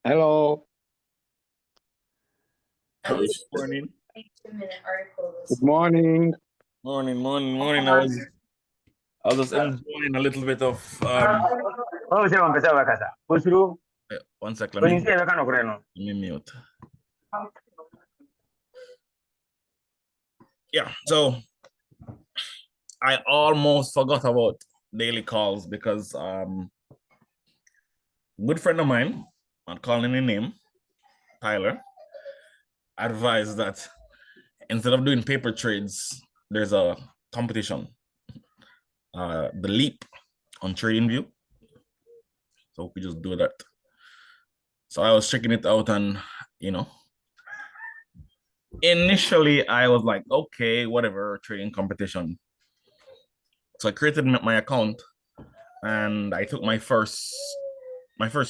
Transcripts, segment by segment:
Hello. Good morning. Good morning. Morning. I was just enjoying a little bit of Oh, se va a empezar a casa. Pues tú, 1 sec, let pues me ni siquiera acá no creo, ¿no? mute. Yeah, so I almost forgot about daily calls because good friend of mine, I'm calling his name, Tyler, advised that instead of doing paper trades, there's a competition, the leap on TradingView. So we just do that. So I was checking it out, and initially I was like, okay, whatever, trading competition. So I created my account, and I took my first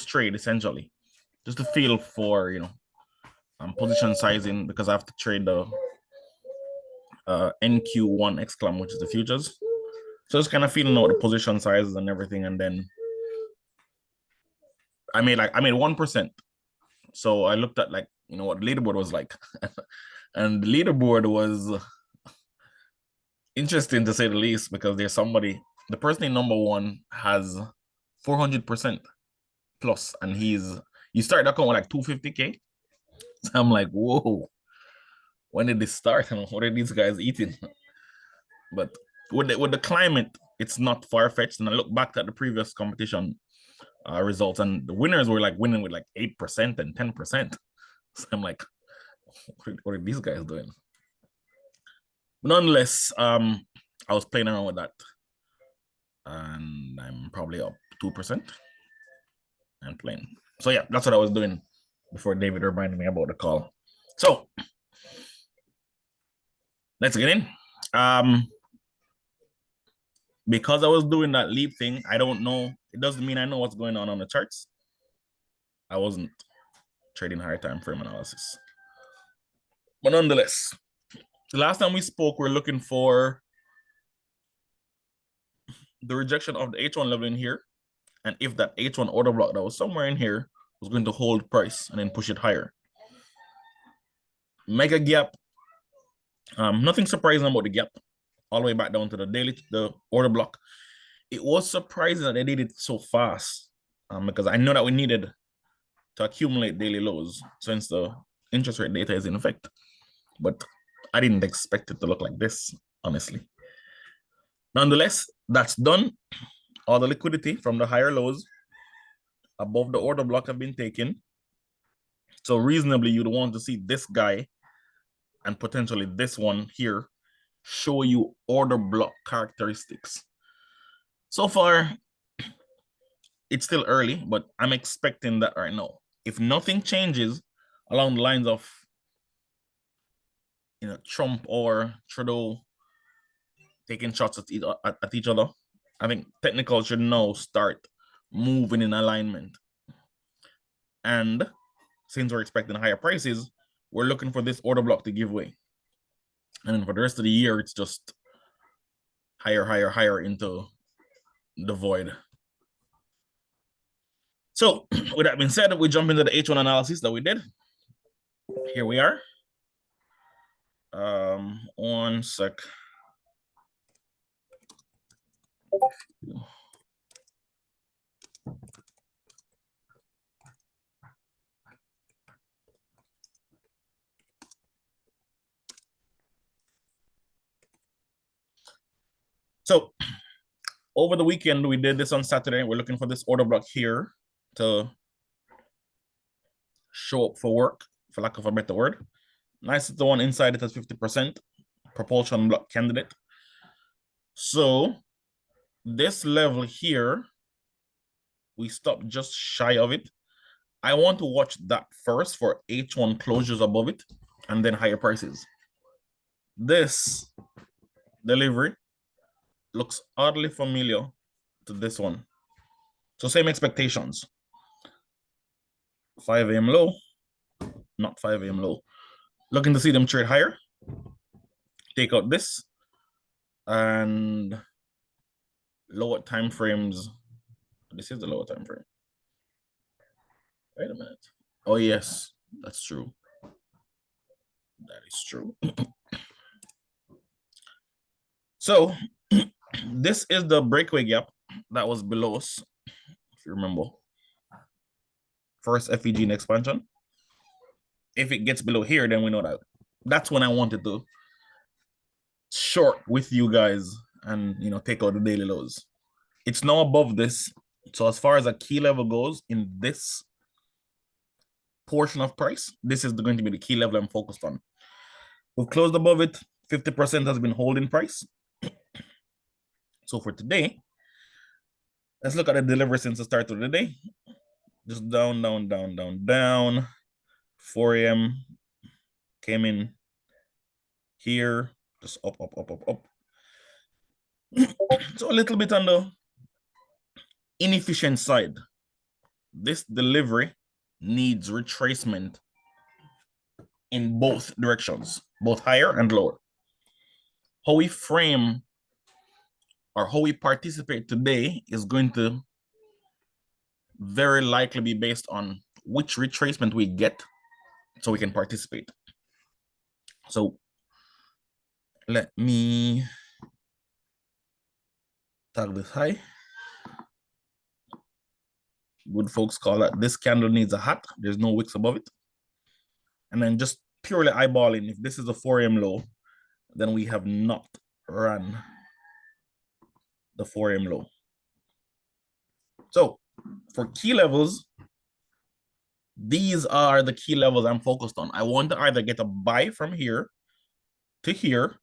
trade essentially, just to feel for position sizing, because I have to trade the NQ1 exclam, which is the futures. So just kind of feeling out the position sizes and everything, and then I made 1%. So I looked at what the leaderboard was like, and the leaderboard was interesting to say the least, because there's the person in number one has 400% plus, and you start the account with like 250K. So I'm like, whoa, when did this start and what are these guys eating? But with the climate, it's not far-fetched. And I look back at the previous competition results, and the winners were like winning with like 8% and 10%. So I'm like, what are these guys doing? But nonetheless, I was playing around with that, and I'm probably up 2% and playing. So yeah, that's what I was doing before David reminded me about the call. So let's get in. Because I was doing that leap thing, I don't know. It doesn't mean I know what's going on the charts. I wasn't trading higher time frame analysis. But nonetheless, the last time we spoke, we're looking for the rejection of the H1 level in here. And if that H1 order block that was somewhere in here was going to hold price and then push it higher. Mega gap. Nothing surprising about the gap. All the way back down to the order block. It was surprising that they did it so fast, because I know that we needed to accumulate daily lows since the interest rate data is in effect. But I didn't expect it to look like this, honestly. Nonetheless, that's done. All the liquidity from the higher lows above the order block have been taken. So reasonably, you'd want to see this guy and potentially this one here show you order block characteristics. So far, it's still early, but I'm expecting that right now. If nothing changes along the lines of Trump or Trudeau taking shots at each other, I think technical should now start moving in alignment. And since we're expecting higher prices, we're looking for this order block to give way. And then for the rest of the year, it's just higher into the void. So with that being said, we jump into the H1 analysis that we did. Here we are. 1 sec. So over the weekend, we did this on Saturday. We're looking for this order block here to show up for work, for lack of a better word. Nice, the one inside it has 50% propulsion block candidate. So this level here, we stopped just shy of it. I want to watch that first for H1 closures above it and then higher prices. This delivery looks oddly familiar to this one. So same expectations. 5 a.m. low, not 5 a.m. low. Looking to see them trade higher. Take out this and lower time frames This is the lower time frame. Wait a minute. Oh yes, that's true. That is true. So this is the breakaway gap that was below us, if you remember. First FEG in expansion. If it gets below here, then we know that. That's when I wanted to short with you guys and take out the daily lows. It's now above this. So as far as a key level goes in this portion of price, this is going to be the key level I'm focused on. We've closed above it. 50% has been holding price. So for today, let's look at the delivery since the start of the day. Just down, down, down, down, down. 4 a.m. came in here, just up, up, up, up, up. So a little bit on the inefficient side. This delivery needs retracement in both directions, both higher and lower. How we frame or how we participate today is going to very likely be based on which retracement we get so we can participate. So let me tag this high. Good folks call that this candle needs a hat. There's no wicks above it. And then just purely eyeballing, if this is a 4 a.m. low, then we have not run the 4 a.m. low. So for key levels, these are the key levels I'm focused on. I want to either get a buy from here to here,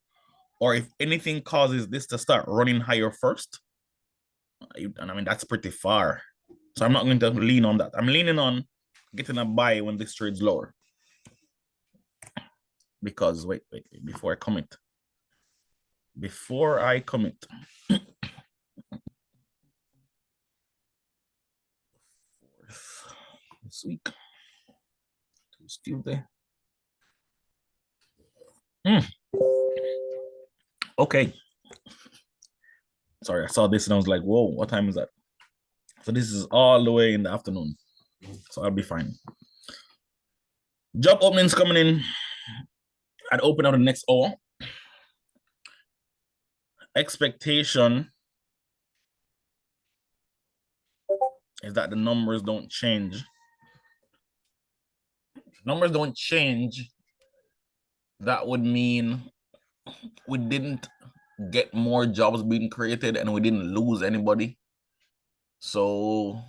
or if anything causes this to start running higher first, and I mean, that's pretty far. So I'm not going to lean on that. I'm leaning on getting a buy when this trades lower. Because, wait, before I commit. This week. Tuesday. Okay. Sorry, I saw this and I was like, whoa, what time is that? So this is all the way in the afternoon. So I'll be fine. Job openings coming in. I'd open out the next hour. Expectation is that the numbers don't change. If numbers don't change, that would mean we didn't get more jobs being created and we didn't lose anybody. So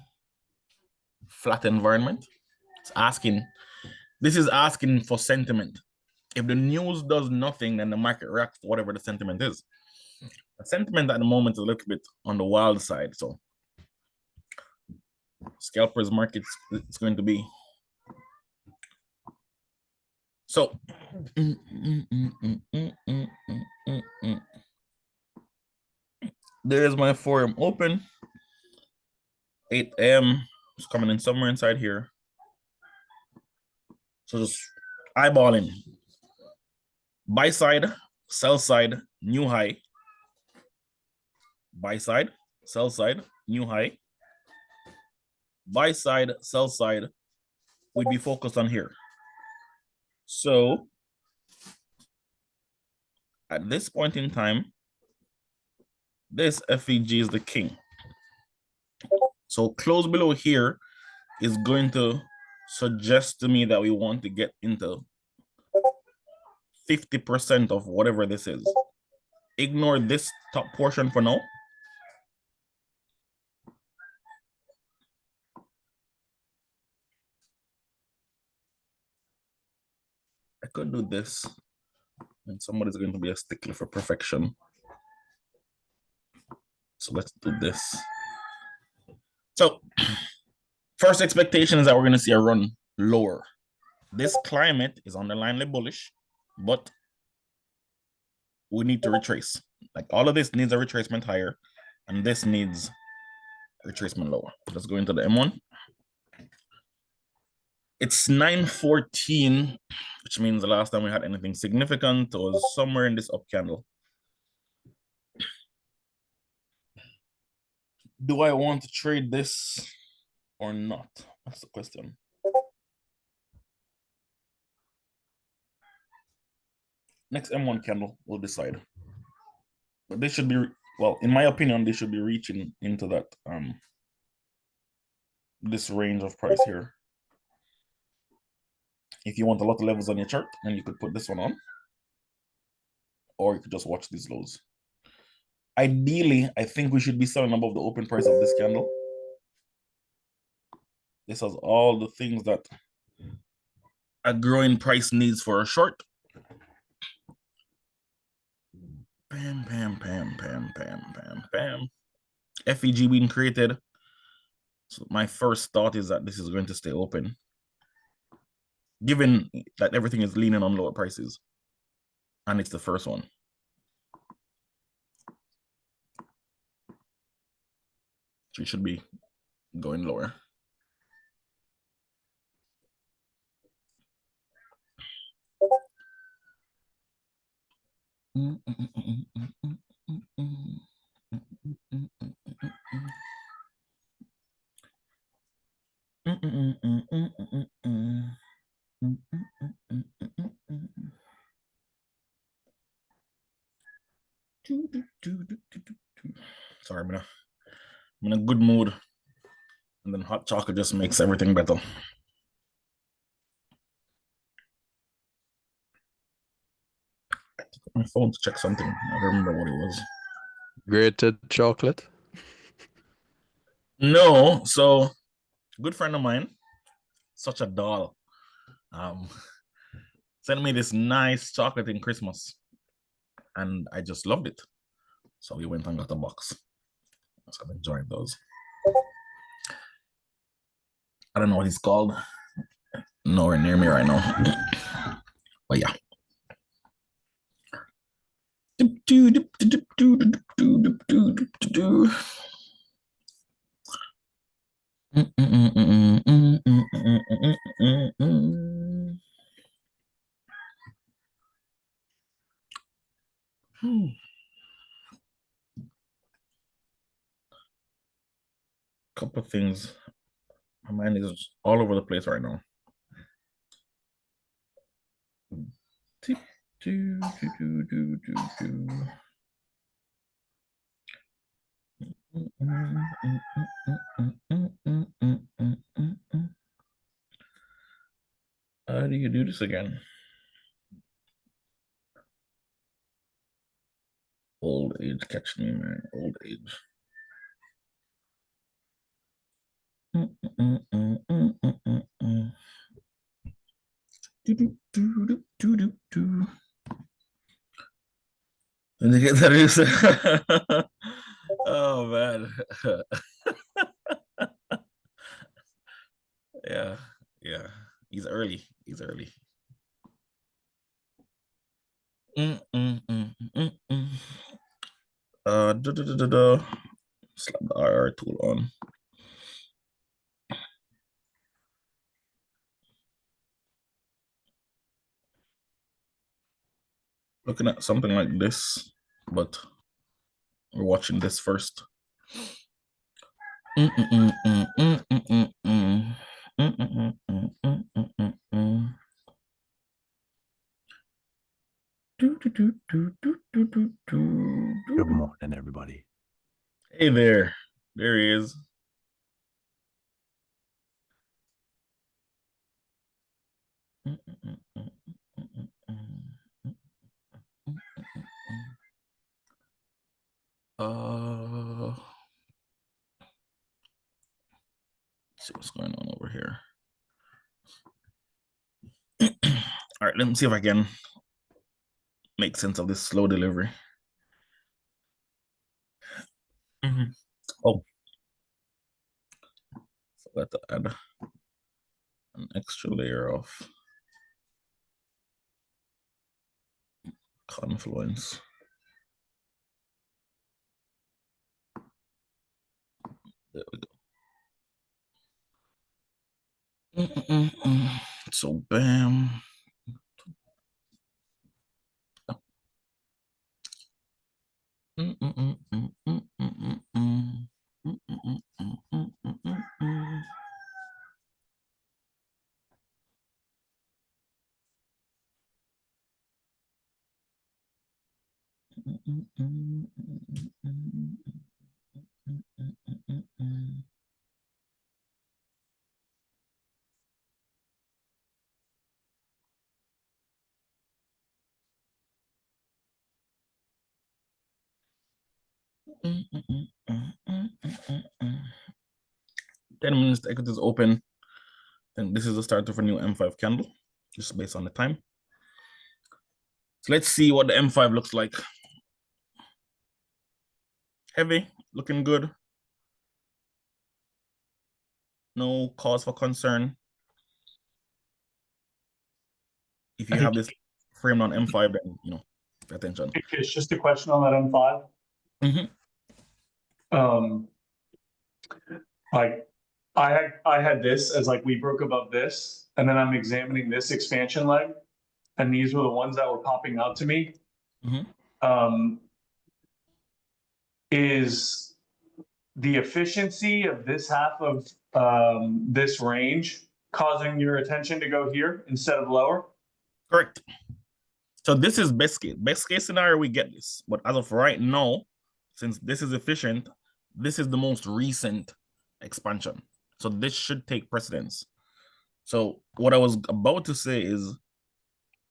flat environment. This is asking for sentiment. If the news does nothing, then the market reacts to whatever the sentiment is. The sentiment at the moment is a little bit on the wild side. So scalpers market is going to be. So there's my forum open. 8 a.m. It's coming in somewhere inside here. So just eyeballing. Buy side, sell side, new high. Buy side, sell side, new high. Buy side, sell side, we'd be focused on here. So at this point in time, this FEG is the king. So close below here is going to suggest to me that we want to get into 50% of whatever this is. Ignore this top portion for now. I could do this, and somebody's going to be a stickler for perfection. So let's do this. So first expectation is that we're going to see a run lower. This climate is underlyingly bullish, but we need to retrace. Like all of this needs a retracement higher, and this needs retracement lower. Let's go into the M1. It's 9:14, which means the last time we had anything significant was somewhere in this up candle. Do I want to trade this or not? That's the question. Next M1 candle will decide. But they should be, well, in my opinion, they should be reaching into that this range of price here. If you want a lot of levels on your chart, then you could put this one on. Or you could just watch these lows. Ideally, I think we should be selling above the open price of this candle. This has all the things that a growing price needs for a short. Bam, bam, bam, bam, bam, bam, bam. FEG being created. So my first thought is that this is going to stay open, given that everything is leaning on lower prices. And it's the first one. So it should be going lower. Sorry, I'm in a good mood. And then hot chocolate just makes everything better. I took my phone to check something. I don't remember what it was. Grated chocolate? No, so good friend of mine, such a doll, sent me this nice chocolate in Christmas, and I just loved it. So we went and got a box. So I'm enjoying those. I don't know what it's called. Nowhere near me right now. But yeah. Couple of things. My mind is all over the place right now. How do you do this again? Old age catch me, man. Old age. And they get that is oh man. Yeah. He's early. Slap the IR tool on. Looking at something like this, but we're watching this first. Good morning, everybody. Hey there. There he is. Let's see what's going on over here. All right, let me see if I can make sense of this slow delivery. Oh, forgot to add an extra layer of confluence. There we go. So bam. 10 minutes, the equity is open. Then this is the start of a new M5 candle, just based on the time. So let's see what the M5 looks like. Heavy, looking good. No cause for concern. If you have this framed on M5, then pay attention. It's just a question on that M5. Like I had this as like we broke above this, and then I'm examining this expansion leg, and these were the ones that were popping out to me. Is the efficiency of this half of this range causing your attention to go here instead of lower? Correct. So this is best case. Best case scenario, we get this. But as of right now, since this is efficient, this is the most recent expansion. So this should take precedence. So what I was about to say is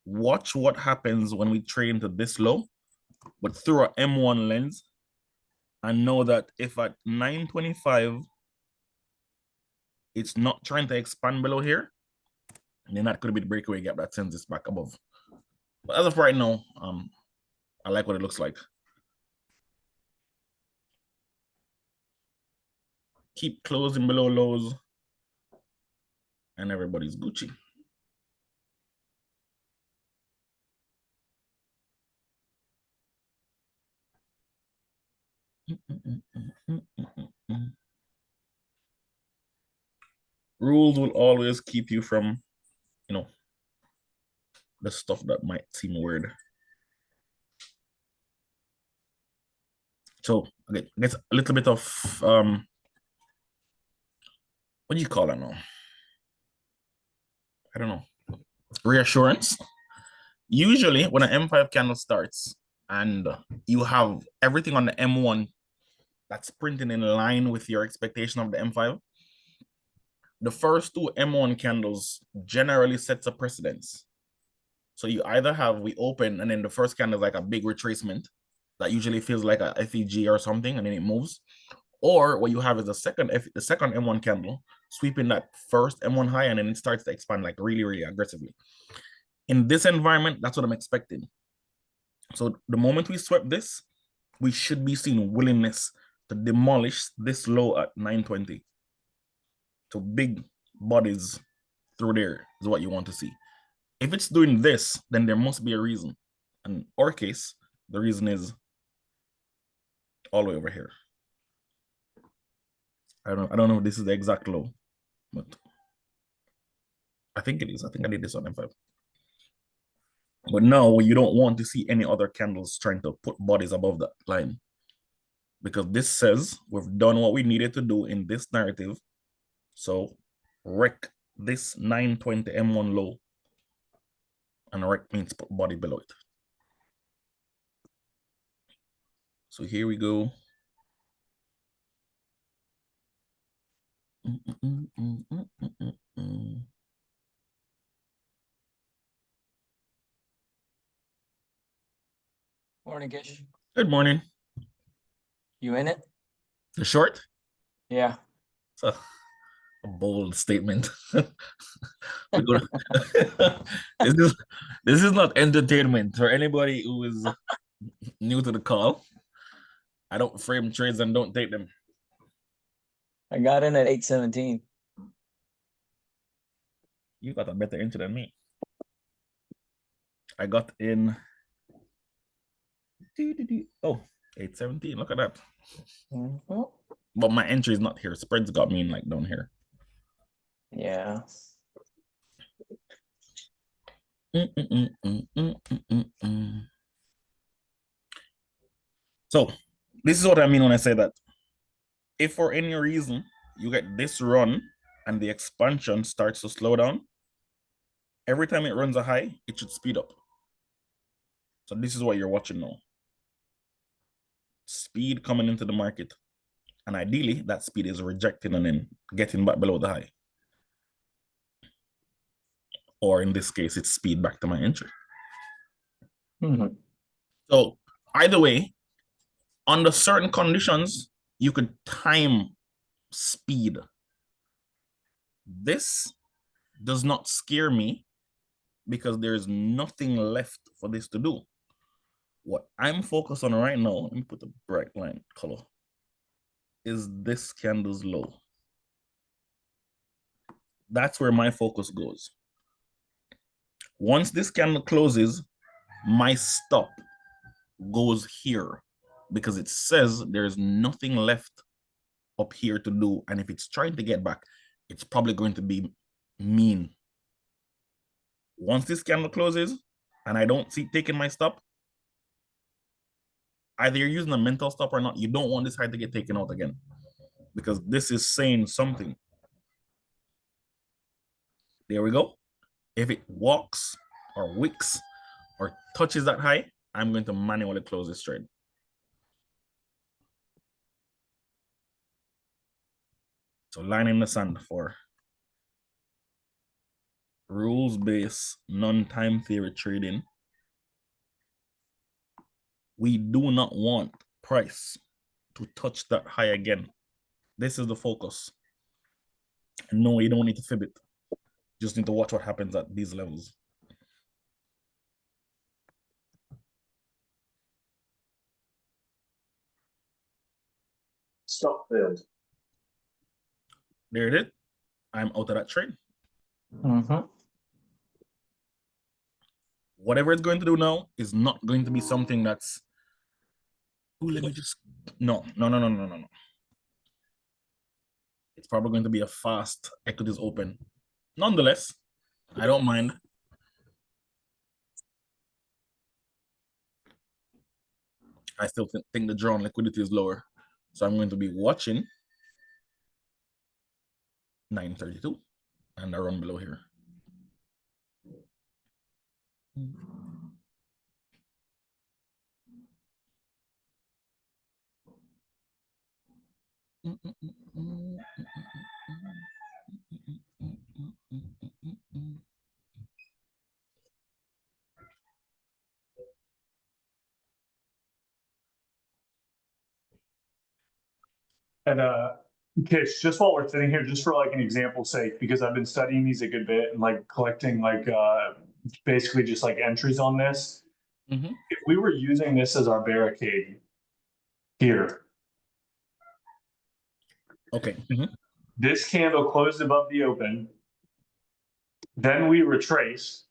watch what happens when we trade into this low, but through our M1 lens, and know that if at 925, it's not trying to expand below here, then that could be the breakaway gap that sends this back above. But as of right now, I like what it looks like. Keep closing below lows, and everybody's Gucci. Rules will always keep you from, the stuff that might seem weird. So okay, I guess a little bit of what do you call it now? I don't know. Reassurance. Usually when an M5 candle starts and you have everything on the M1 that's printing in line with your expectation of the M5, the first two M1 candles generally sets a precedence. So you either have, we open and then the first candle is like a big retracement that usually feels like a FEG or something, and then it moves. Or what you have is the second M1 candle sweeping that first M1 high, and then it starts to expand like really, really aggressively. In this environment, that's what I'm expecting. So the moment we swept this, we should be seeing willingness to demolish this low at 920. So big bodies through there is what you want to see. If it's doing this, then there must be a reason. In our case, the reason is all the way over here. I don't know if this is the exact low, but I think it is. I think I did this on M5. But now you don't want to see any other candles trying to put bodies above that line, because this says we've done what we needed to do in this narrative. So wreck this 920 M1 low, and wreck means put body below it. So here we go. Morning, Gish. Good morning. You in it? The short? Yeah. It's a bold statement. This is not entertainment for anybody who is new to the call. I don't frame trades and don't take them. I got in at 817. You got a better entry than me. I got in 817. Look at that. Mm-hmm. But my entry is not here. Spreads got me in like down here. Yeah. So this is what I mean when I say that if for any reason you get this run and the expansion starts to slow down, every time it runs a high, it should speed up. So this is what you're watching now. Speed coming into the market. And ideally, that speed is rejecting and then getting back below the high. Or in this case, it's speed back to my entry. Mm-hmm. So either way, Under certain conditions, you could time speed. This does not scare me because there's nothing left for this to do. What I'm focused on right now, let me put the bright line color, is this candle's low. That's where my focus goes. Once this candle closes, my stop goes here because it says there's nothing left up here to do. And if it's trying to get back, it's probably going to be mean. Once this candle closes and I don't see taking my stop, either you're using a mental stop or not, you don't want this high to get taken out again because this is saying something. There we go. If it walks or wicks or touches that high, I'm going to manually close this trade. So line in the sand for rules-based, non-time theory trading. We do not want price to touch that high again. This is the focus. No, you don't need to fib it. Just need to watch what happens at these levels. Stop failed. There it is. I'm out of that trade. Whatever it's going to do now is not going to be something that's, ooh, let me just, no. It's probably going to be a fast equities open. Nonetheless, I don't mind. I still think the drawn liquidity is lower. So I'm going to be watching 932 and the run below here. And Kish, just while we're sitting here, just for like an example's sake, because I've been studying these a good bit and like collecting like basically just like entries on this. If we were using this as our barricade here, okay. This candle closed above the open. Then we retrace.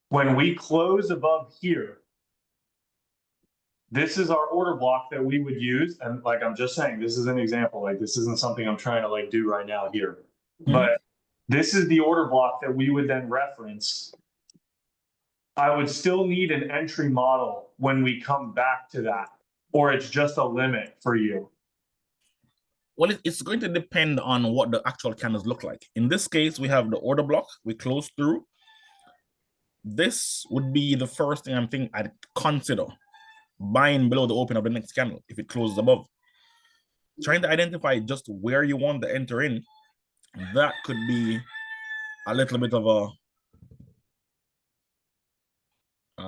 When we close above here, this is our order block that we would use. And like I'm just saying, this is an example. Like this isn't something I'm trying to like do right now here. But this is the order block that we would then reference. I would still need an entry model when we come back to that, or it's just a limit for you. Well, it's going to depend on what the actual candles look like. In this case, we have the order block. We close through. This would be the first thing I'm thinking I'd consider buying below the open of the next candle if it closes above. Trying to identify just where you want to enter in, that could be a little bit of a...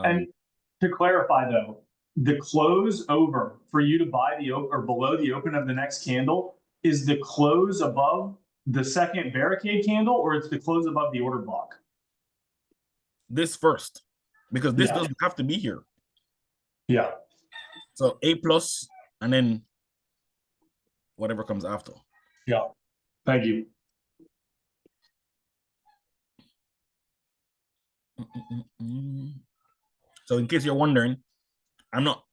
and to clarify though, the close over for you to buy the open or below the open of the next candle is the close above the second barricade candle, or it's the close above the order block? This first, because this doesn't have to be here. Yeah. So A plus, and then whatever comes after. Yeah. Thank you. So in case you're wondering, I'm not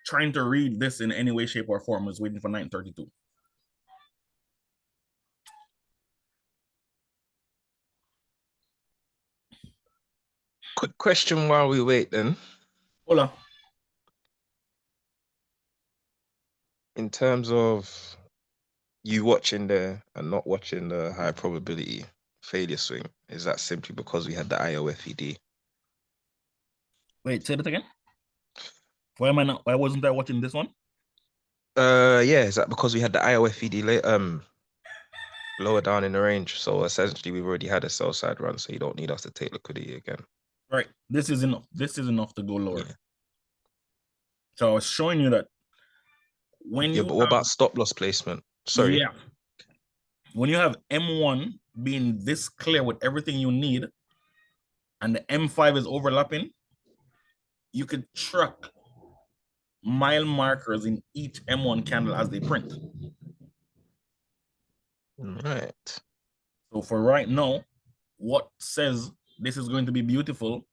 trying to read this in any way, shape, or form. I was waiting for 932. Quick question while we wait then. Hola. In terms of you watching there and not watching the high probability failure swing, is that simply because we had the IOFED? Wait, say that again. Why am I not? Why wasn't I watching this one? Yeah, is that because we had the IOFED lower down in the range? So essentially, we've already had a sell side run, so you don't need us to take liquidity again. Right. This is enough. This is enough to go lower. Yeah. So I was showing you that when Yeah, you but what have, about stop loss placement? Sorry. yeah, when you have M1 being this clear with everything you need, and the M5 is overlapping, you could track mile markers in each M1 candle as they print. Right. So for right now, what says this is going to be beautiful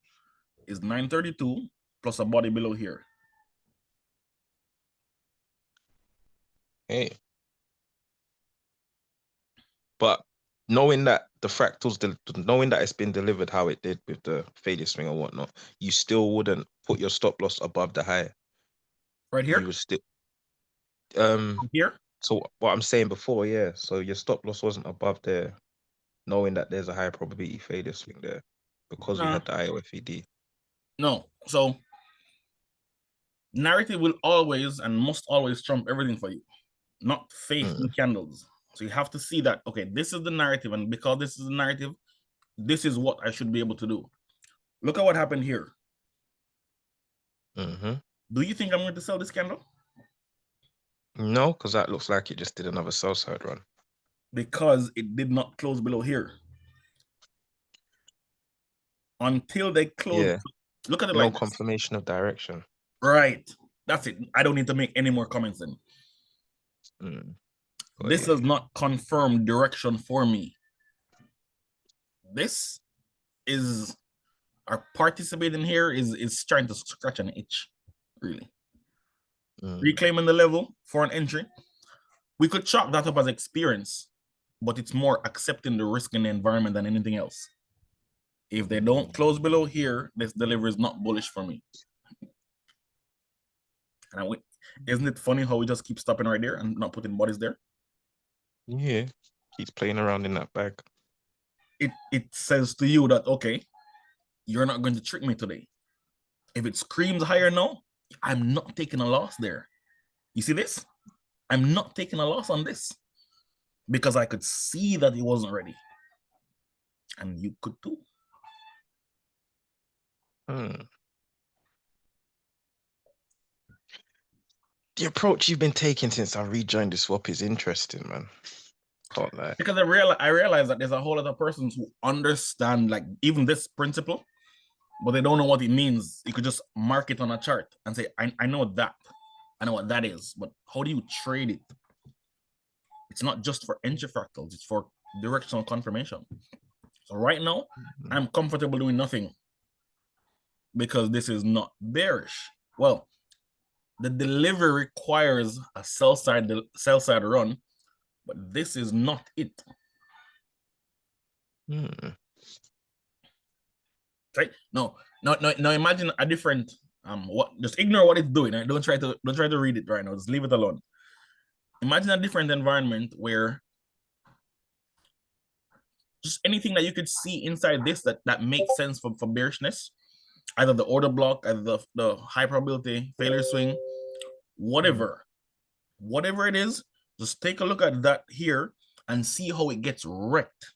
is 932 plus a body below here. Hey. But knowing that the fractals, knowing that it's been delivered how it did with the failure swing or whatnot, you still wouldn't put your stop loss above the high. Right here? You would still Here? so what I'm saying before, yeah. So your stop loss wasn't above there, knowing that there's a high probability failure swing there because we Nah. had the IOFED. No. So narrative will always and must always trump everything for you, not faith in candles. So you have to see that, okay, this is the narrative, and because this is the narrative, this is what I should be able to do. Look at what happened here. Do you think I'm going to sell this candle? No, because that looks like it just did another sell side run. Because it did not close below here. Until they close. Yeah. Look at it No like this. confirmation of direction. Right. That's it. I don't need to make any more comments then. This does not confirm direction for me. This is our participating here is trying to scratch an itch, really. Reclaiming the level for an entry. We could chalk that up as experience, but it's more accepting the risk in the environment than anything else. If they don't close below here, this delivery is not bullish for me. And isn't it funny how we just keep stopping right there and not putting bodies there? Yeah, he's playing around in that bag. It says to you that, okay, you're not going to trick me today. If it screams higher now, I'm not taking a loss there. You see this? I'm not taking a loss on this because I could see that it wasn't ready. And you could too. The approach you've been taking since I rejoined the swap is interesting, man. Can't lie. Because I realize that there's a whole lot of persons who understand like even this principle, but they don't know what it means. You could just mark it on a chart and say, I know that. I know what that is, but how do you trade it? It's not just for entry fractals, it's for directional confirmation. So right now, I'm comfortable doing nothing because this is not bearish. Well, the delivery requires a sell side run, but this is not it. Right? No, imagine a different just ignore what it's doing. Right? Don't try to read it right now. Just leave it alone. Imagine a different environment where just anything that you could see inside this that makes sense for bearishness, either the order block, either the high probability failure swing, whatever it is, just take a look at that here and see how it gets wrecked.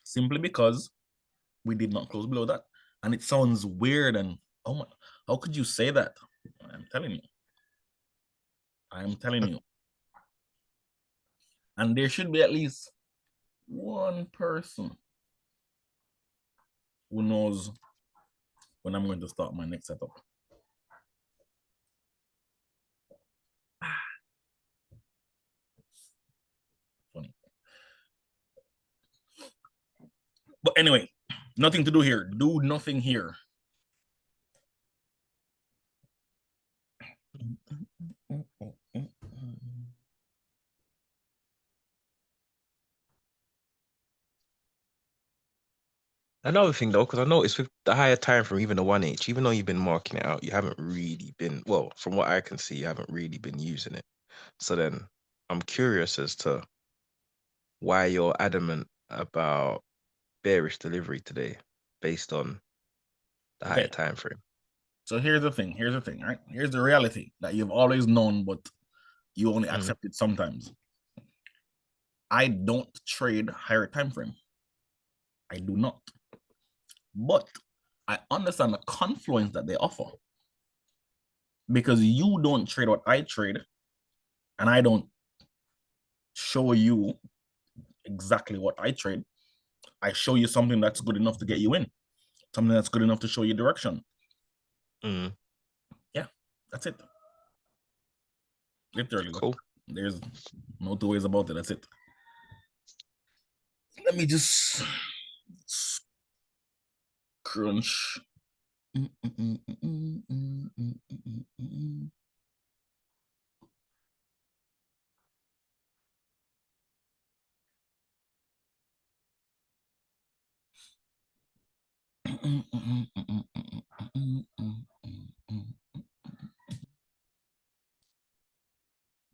Simply because we did not close below that. And it sounds weird and, oh my, how could you say that? I'm telling you. And there should be at least one person who knows when I'm going to start my next setup. Funny. But anyway, nothing to do here. Do nothing here. Another thing though, because I noticed with the higher time from even the 1H, even though you've been marking it out, you haven't really been, well, from what I can see, you haven't really been using it. So then I'm curious as to why you're adamant about bearish delivery today based on the higher time frame. So here's the thing, right? Here's the reality that you've always known, but you only accept it sometimes. I don't trade higher time frame. I do not. But I understand the confluence that they offer. because you don't trade what I trade, and I don't show you exactly what I trade. I show you something that's good enough to get you in, something that's good enough to show you direction. Yeah, that's it. Literally, Cool. There's no two ways about it. That's it. Let me just crunch.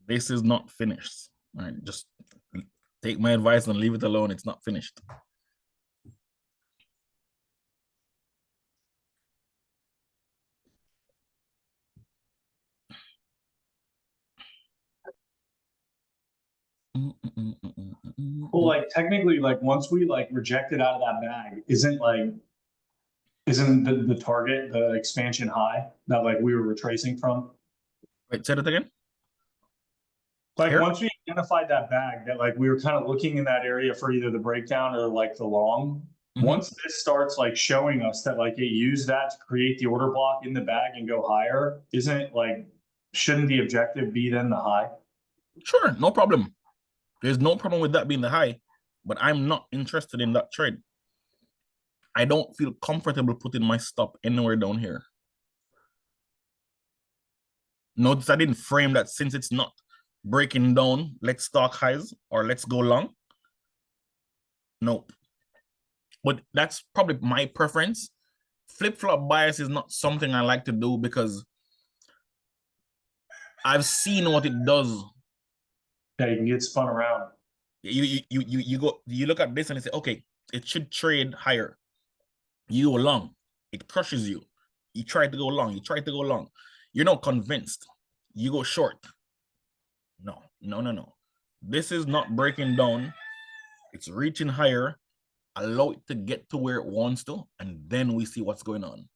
This is not finished. All right, just take my advice and leave it alone. It's not finished. Well, like technically, like once we like reject it out of that bag, isn't the target the expansion high that like we were retracing from? Wait, say it again. Like Here? once we identified that bag that like we were kind of looking in that area for either the breakdown or like the long. Once this starts like showing us that like it used that to create the order block in the bag and go higher, shouldn't the objective be then the high? Sure, no problem. There's no problem with that being the high, but I'm not interested in that trade. I don't feel comfortable putting my stop anywhere down here. Notice I didn't frame that since it's not breaking down, let's stock highs or let's go long. Nope. But that's probably my preference. Flip-flop bias is not something I like to do because I've seen what it does. Yeah, you can get spun around. You look at this and you say, okay, it should trade higher. You go long, it crushes you. You try to go long, You're not convinced. You go short. No. This is not breaking down. It's reaching higher. Allow it to get to where it wants to, and then we see what's going on.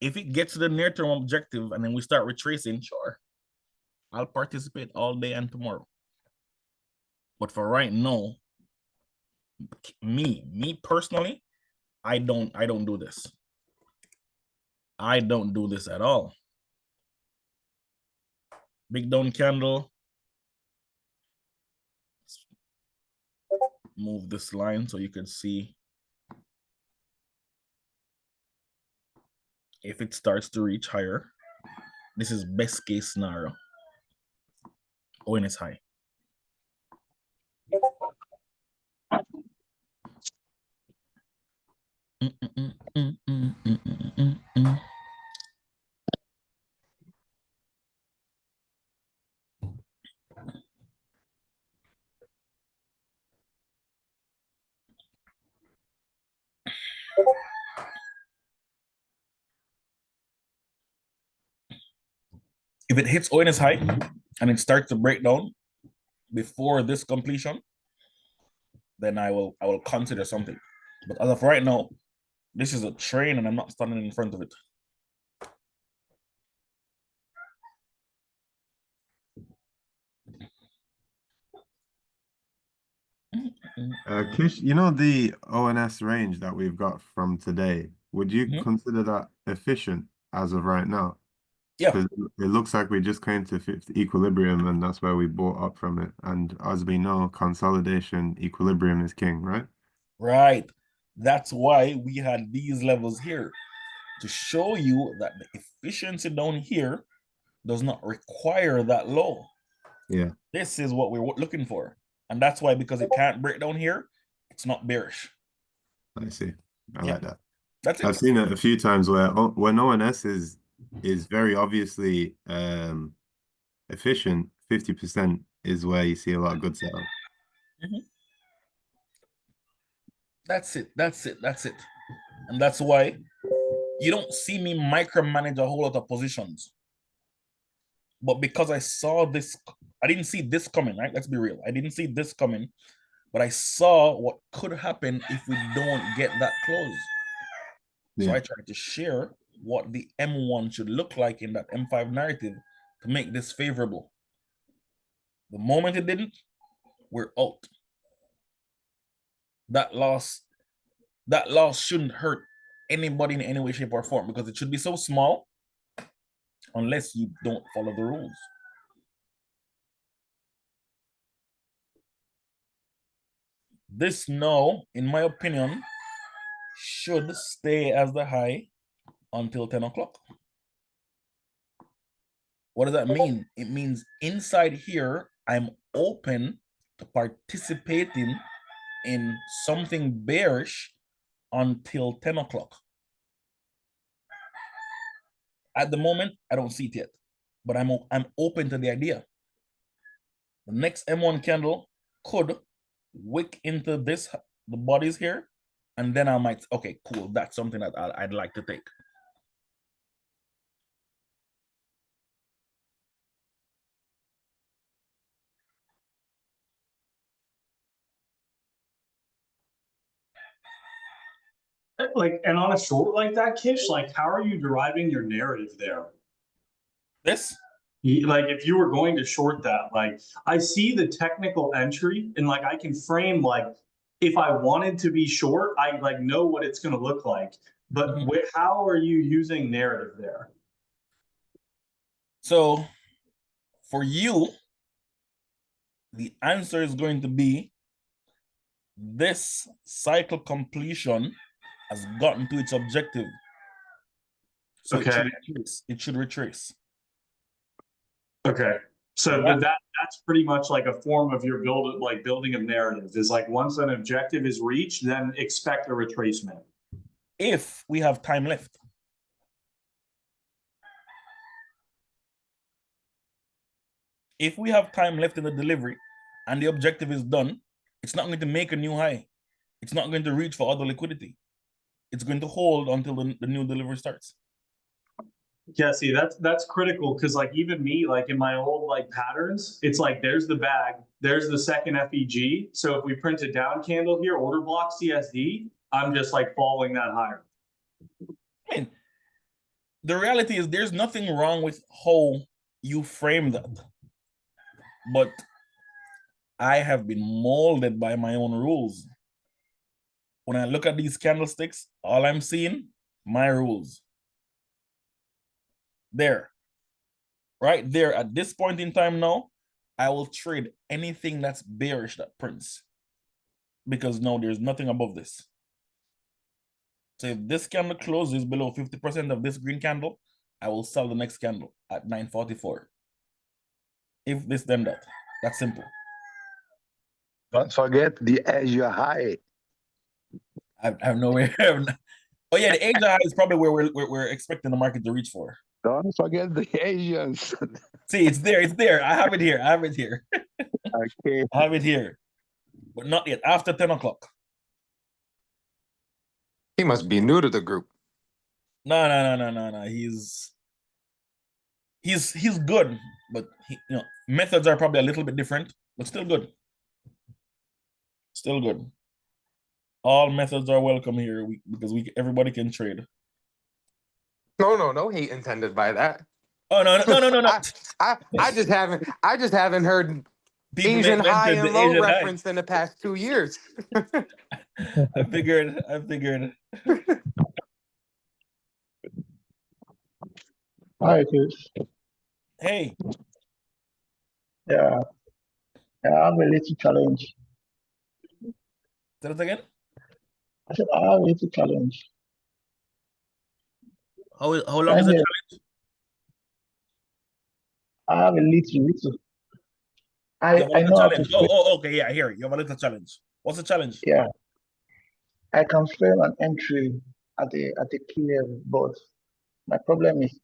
If it gets to the near-term objective and then we start retracing, sure, I'll participate all day and tomorrow. But for right now, me personally, I don't do this. I don't do this at all. Big down candle. Move this line so you can see if it starts to reach higher. This is best case scenario when it's high. If it hits ONS high and it starts to break down before this completion, then I will consider something. But as of right now, this is a train and I'm not standing in front of it. Kish, you know the ONS range that we've got from today, would you consider that efficient as of right now? Yeah. Because it looks like we just came to fifth equilibrium and that's where we bought up from it. And as we know, consolidation, equilibrium is king, right? Right. That's why we had these levels here to show you that the efficiency down here does not require that low. Yeah. This is what we're looking for. And that's why, because it can't break down here, it's not bearish. I see. I like that. That's it. I've seen it a few times where when ONS is very obviously efficient, 50% is where you see a lot of good setups. That's it. And that's why you don't see me micromanage a whole lot of positions. But because I saw this, I didn't see this coming, right? Let's be real. I didn't see this coming, but I saw what could happen if we don't get that close. So I tried to share what the M1 should look like in that M5 narrative to make this favorable. The moment it didn't, we're out. That loss shouldn't hurt anybody in any way, shape, or form because it should be so small unless you don't follow the rules. This now, in my opinion, should stay as the high until 10 o'clock. What does that mean? It means inside here, I'm open to participating in something bearish until 10 o'clock. At the moment, I don't see it yet, but I'm open to the idea. The next M1 candle could wick into this, the bodies here, and then I might, okay, cool, that's something that I'd like to take. Like, and on a short like that, Kish, like, how are you deriving your narrative there? This? Like, if you were going to short that, like, I see the technical entry and like, I can frame, like, if I wanted to be short, I like know what it's going to look like, but how are you using narrative there? So for you, the answer is going to be this cycle completion has gotten to its objective. So okay. It should retrace. Okay. So that's pretty much like a form of your building of narrative is like once an objective is reached, then expect a retracement. If we have time left. If we have time left in the delivery and the objective is done, it's not going to make a new high. It's not going to reach for other liquidity. It's going to hold until the new delivery starts. Yeah, see, that's critical because like even me, like in my old like patterns, it's like there's the bag, there's the second FEG. So if we print a down candle here, order block CSD, I'm just like following that higher. I mean, the reality is there's nothing wrong with how you frame that. But I have been molded by my own rules. When I look at these candlesticks, all I'm seeing, my rules. There, right there at this point in time now, I will trade anything that's bearish that prints because now there's nothing above this. So if this candle closes below 50% of this green candle, I will sell the next candle at 944. If this, then that. That's simple. Don't forget the Asia high. I have no way. Oh yeah, the Asia high is probably where we're expecting the market to reach for. Don't forget the Asians. See, it's there. It's there. I have it here. I have it here. Okay. I have it here, but not yet. After 10 o'clock. He must be new to the group. No. He's good, but methods are probably a little bit different, but still good. Still good. All methods are welcome here because everybody can trade. No hate intended by that. Oh no. I just haven't heard People Asian high invented and the low Asian high. reference in the past 2 years. I figured. Hi, Chris. Hey. Yeah, I have a little challenge. Say that again? I said I have a little challenge. How long is the challenge? I have a little. I You have a little know how challenge. to Okay, yeah, here. You have a little challenge. What's the challenge? Yeah, I can frame an entry at the key level, but my problem is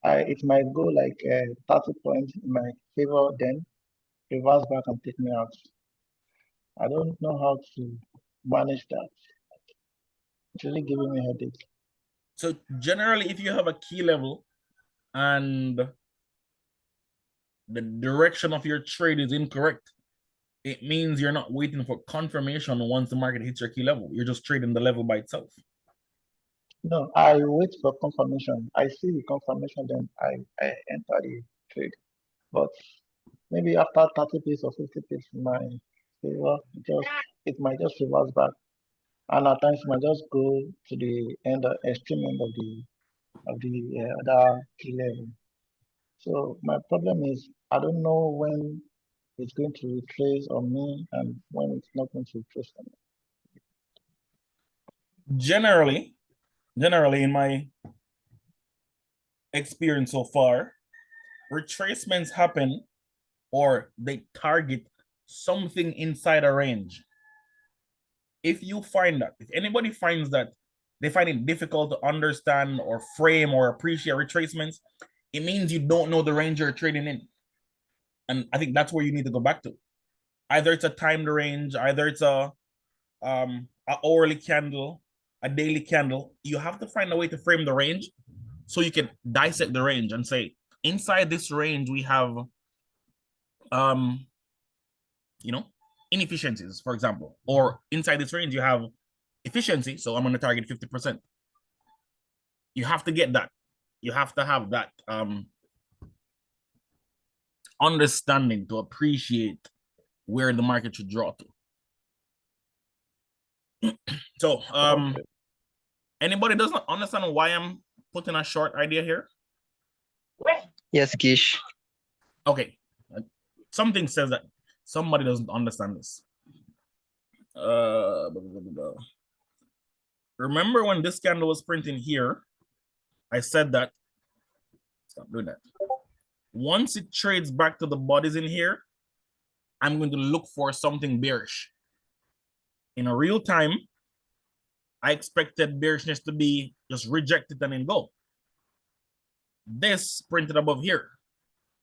it might go like 30 points in my favor, then reverse back and take me out. I don't know how to manage that. It's really giving me a headache. So generally, if you have a key level and the direction of your trade is incorrect, it means you're not waiting for confirmation once the market hits your key level. You're just trading the level by itself. No, I wait for confirmation. I see the confirmation, then I enter the trade. But maybe after 30 pips or 50 pips in my favor, it might just reverse back. And at times it might just go to the extreme end of the other key level. So my problem is I don't know when it's going to retrace on me and when it's not going to retrace on me. Generally, in my experience so far, retracements happen or they target something inside a range. If you find that, if anybody finds that they find it difficult to understand or frame or appreciate retracements, it means you don't know the range you're trading in. And I think that's where you need to go back to. Either it's a timed range, either it's a hourly candle, a daily candle. You have to find a way to frame the range so you can dissect the range and say, inside this range, we have inefficiencies, for example, or inside this range, you have efficiency. So I'm going to target 50%. You have to get that. You have to have that understanding to appreciate where the market should draw to. So, anybody doesn't understand why I'm putting a short idea here? Yes, Kish. Okay. Something says that somebody doesn't understand this. Remember when this candle was printing here, I said that, stop doing that. Once it trades back to the bodies in here, I'm going to look for something bearish. In a real time, I expected bearishness to be just rejected and then go. This printed above here.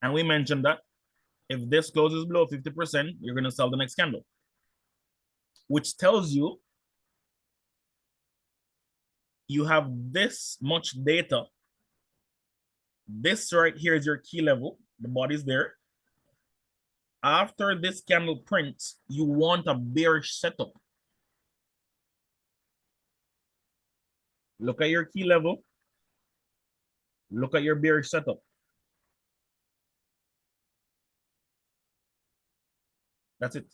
And we mentioned that if this closes below 50%, you're going to sell the next candle. Which tells you you have this much data. This right here is your key level. The body's there. After this candle prints, you want a bearish setup. Look at your key level. Look at your bearish setup. That's it.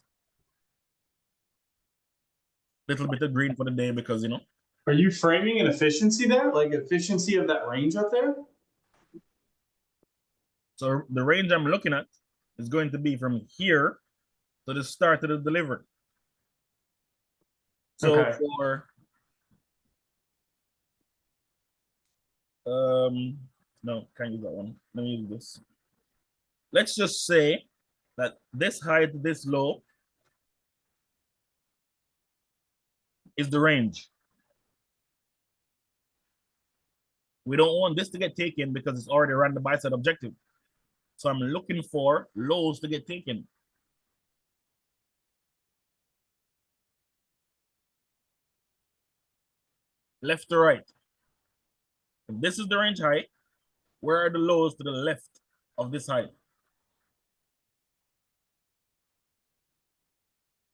Little bit of green for the day because, you know. Are you framing an efficiency there? Like efficiency of that range up there? So the range I'm looking at is going to be from here to the start of the delivery. So okay. for no, can't use that one. Let me use this. Let's just say that this high to this low is the range. We don't want this to get taken because it's already around the buy side objective. So I'm looking for lows to get taken. Left to right. If this is the range high, where are the lows to the left of this high?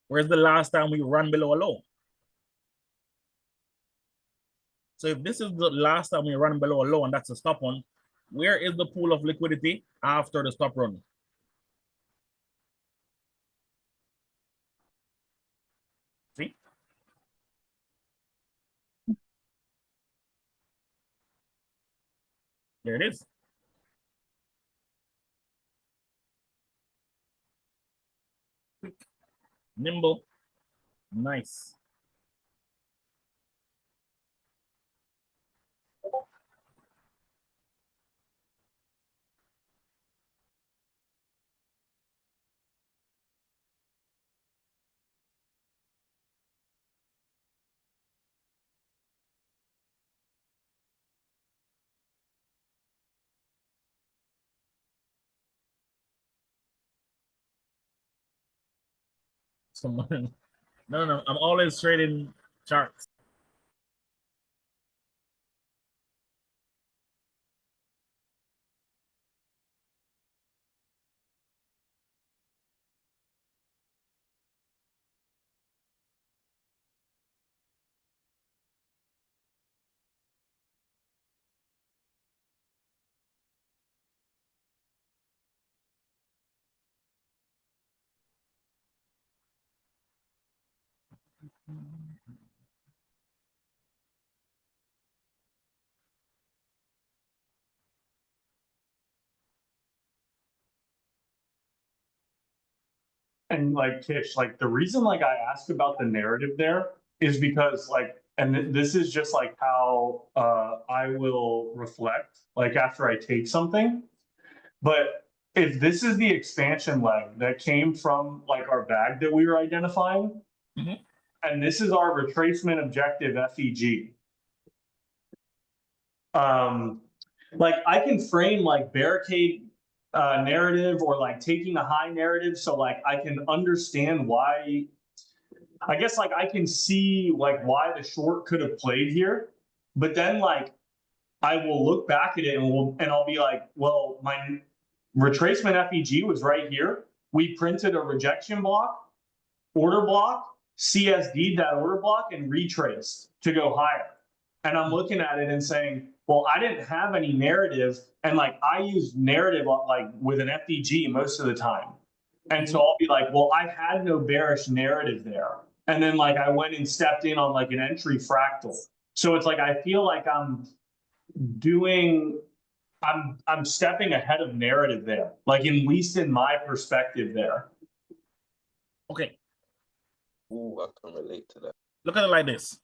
Where's the last time we ran below a low? So if this is the last time we run below a low and that's a stop on, where is the pool of liquidity after the stop run? See? There it is. Quick, nimble, nice. Someone, no, I'm always trading charts. And like Kish, like the reason like I asked about the narrative there is because like, and this is just like how I will reflect like after I take something. But if this is the expansion leg that came from like our bag that we were identifying, and this is our retracement objective FEG. Like I can frame like barricade narrative or like taking a high narrative, so like I can understand why. I guess like I can see like why the short could have played here, but then like I will look back at it and I'll be like, well, my retracement FEG was right here. We printed a rejection block, order block, CSD that order block, and retraced to go higher. And I'm looking at it and saying, well, I didn't have any narrative, and like I use narrative like with an FEG most of the time. And so I'll be like, well, I had no bearish narrative there. And then like I went and stepped in on like an entry fractal. So it's like I feel like I'm stepping ahead of narrative there, like at least in my perspective there. Okay. Ooh, I can relate to that. Look at it like this.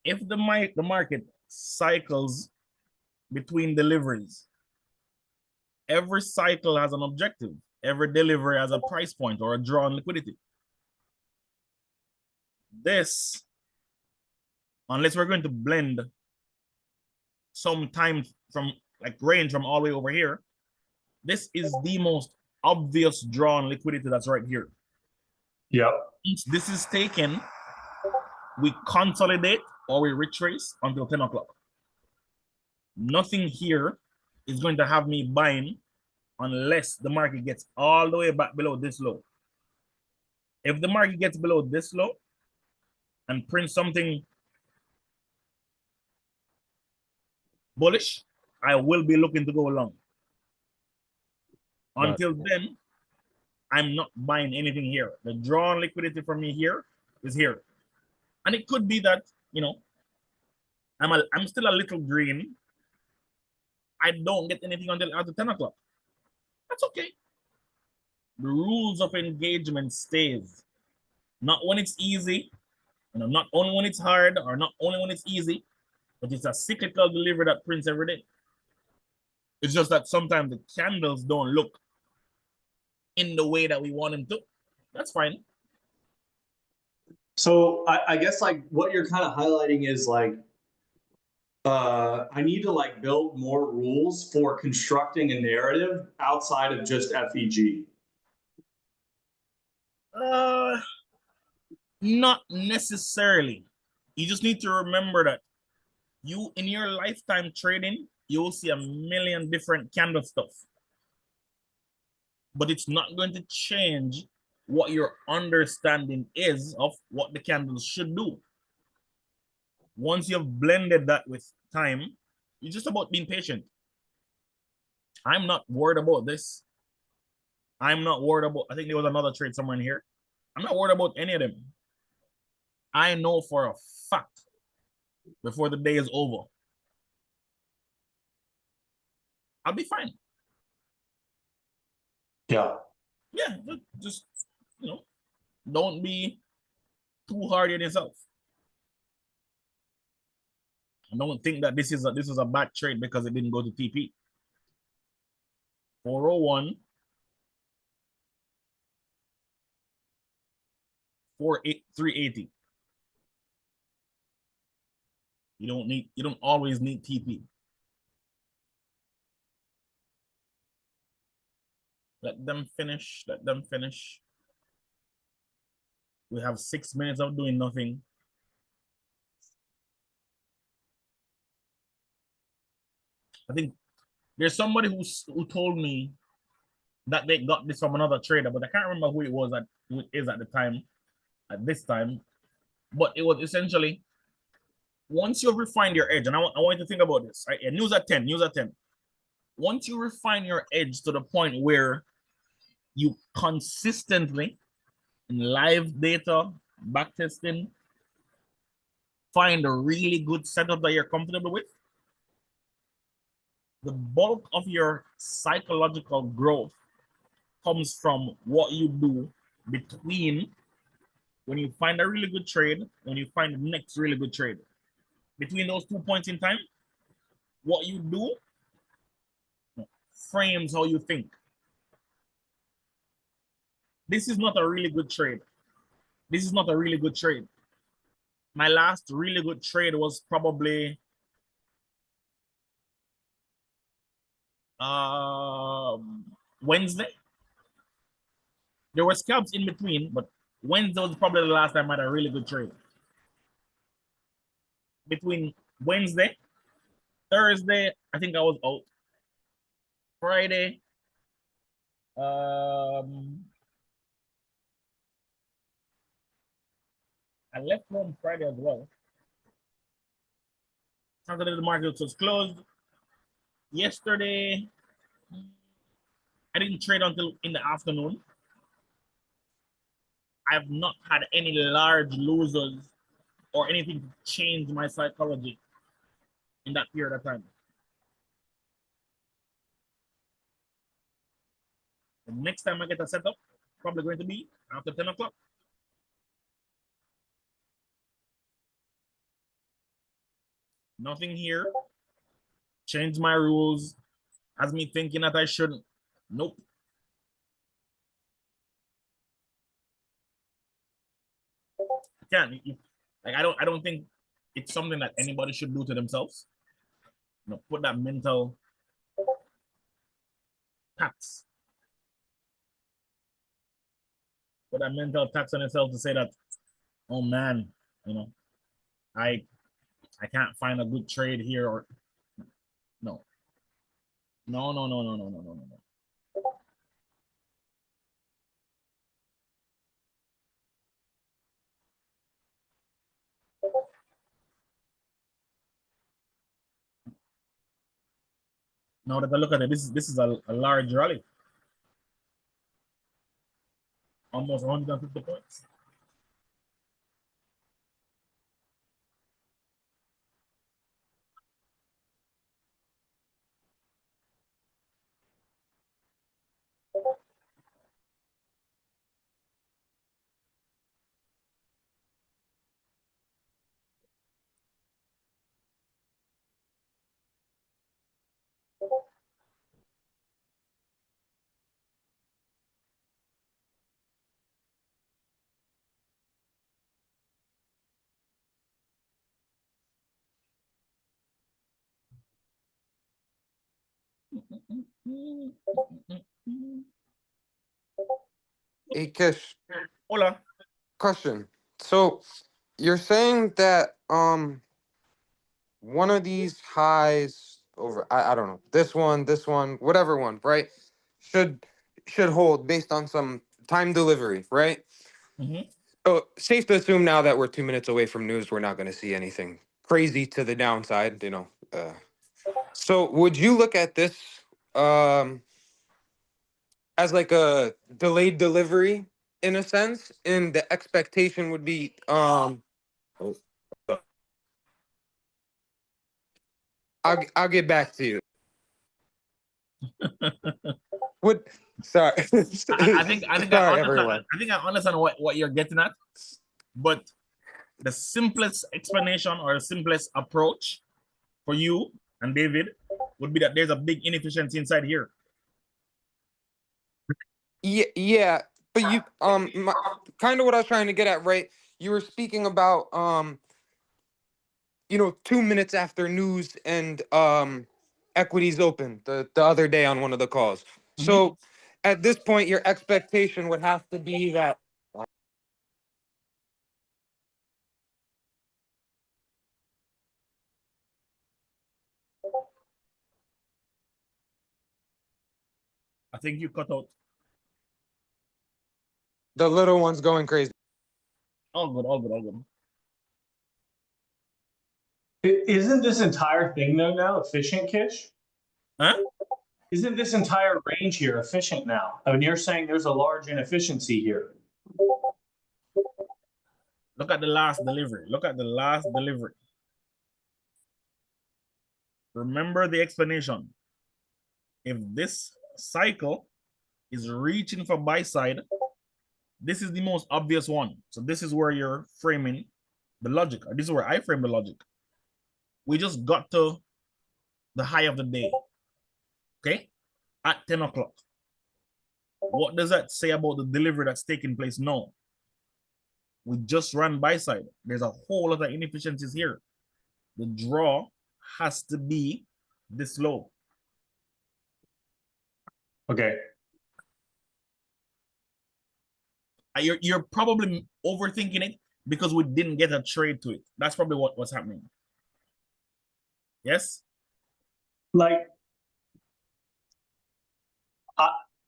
If the market cycles between deliveries, every cycle has an objective. Every delivery has a price point or a draw on liquidity. This, unless we're going to blend some time from like range from all the way over here, this is the most obvious draw on liquidity that's right here. Yep. Once this is taken, we consolidate or we retrace until 10 o'clock. Nothing here is going to have me buying unless the market gets all the way back below this low. If the market gets below this low and prints something bullish, I will be looking to go long. Until then, I'm not buying anything here. The draw on liquidity for me here is here. And it could be that, you know, I'm still a little green. I don't get anything until after 10 o'clock. That's okay. The rules of engagement stays. Not when it's easy, you know, not only when it's hard or not only when it's easy, but it's a cyclical delivery that prints every day. It's just that sometimes the candles don't look in the way that we want them to. That's fine. So I guess like what you're kind of highlighting is like, I need to like build more rules for constructing a narrative outside of just FEG. Not necessarily. You just need to remember that you, in your lifetime trading, you will see a million different candle stuff. But it's not going to change what your understanding is of what the candles should do. Once you've blended that with time, it's just about being patient. I'm not worried about this. I'm not worried about, I think there was another trade somewhere in here. I'm not worried about any of them. I know for a fact before the day is over, I'll be fine. Yeah. Yeah, just, you know, don't be too hard on yourself. I don't think that this is a bad trade because it didn't go to TP. 401, 380. You don't always need TP. Let them finish. Let them finish. We have 6 minutes of doing nothing. I think there's somebody who told me that they got this from another trader, but I can't remember who it was who it is at the time, at this time. But it was essentially, once you've refined your edge, and I want you to think about this, right? Yeah, news at 10. Once you refine your edge to the point where you consistently, in live data, back testing, find a really good setup that you're comfortable with. The bulk of your psychological growth comes from what you do between when you find a really good trade, when you find the next really good trade. Between those 2 points in time, what you do frames how you think. This is not a really good trade. This is not a really good trade. My last really good trade was probably Wednesday. There were scalps in between, but Wednesday was probably the last time I had a really good trade. Between Wednesday, Thursday, I think I was out. Friday, I left home Friday as well. Saturday the market was closed. Yesterday, I didn't trade until in the afternoon. I have not had any large losers or anything to change my psychology in that period of time. The next time I get a setup, probably going to be after 10 o'clock. Nothing here. Change my rules. Has me thinking that I shouldn't. Nope. Can't. Like I don't think it's something that anybody should do to themselves. You know, put that mental tax. Put that mental tax on yourself to say that, oh man, you know, I can't find a good trade here or no. No. Now that I look at it, this is a large rally. Almost 150 points. Hey, Kish, Hola. question. So you're saying that one of these highs over I don't know, this one, whatever one, right? Should hold based on some time delivery, right? Mm-hmm. So safe to assume now that we're 2 minutes away from news, we're not going to see anything crazy to the downside, you know. So would you look at this as like a delayed delivery in a sense? And the expectation would be I'll get back to you. What? Sorry. I think Sorry, everyone. I think I understand what you're getting at, but the simplest explanation or the simplest approach for you and David would be that there's a big inefficiency inside here. Yeah, but you kind of what I was trying to get at, right? You were speaking about 2 minutes after news and equities open the other day on one of the calls. Mm-hmm. So at this point, your expectation would have to be that. I think you cut out. The little one's going crazy. All good. Isn't this entire thing though now efficient, Kish? Huh? Isn't this entire range here efficient now? I mean, you're saying there's a large inefficiency here. Look at the last delivery. Look at the last delivery. Remember the explanation. If this cycle is reaching for buy side, this is the most obvious one. So this is where you're framing the logic. Or this is where I frame the logic. We just got to the high of the day. Okay? At 10 o'clock. What does that say about the delivery that's taking place now? We just ran buy side. There's a whole lot of inefficiencies here. The draw has to be this low. Okay. You're probably overthinking it because we didn't get a trade to it. That's probably what's happening. Yes? Like,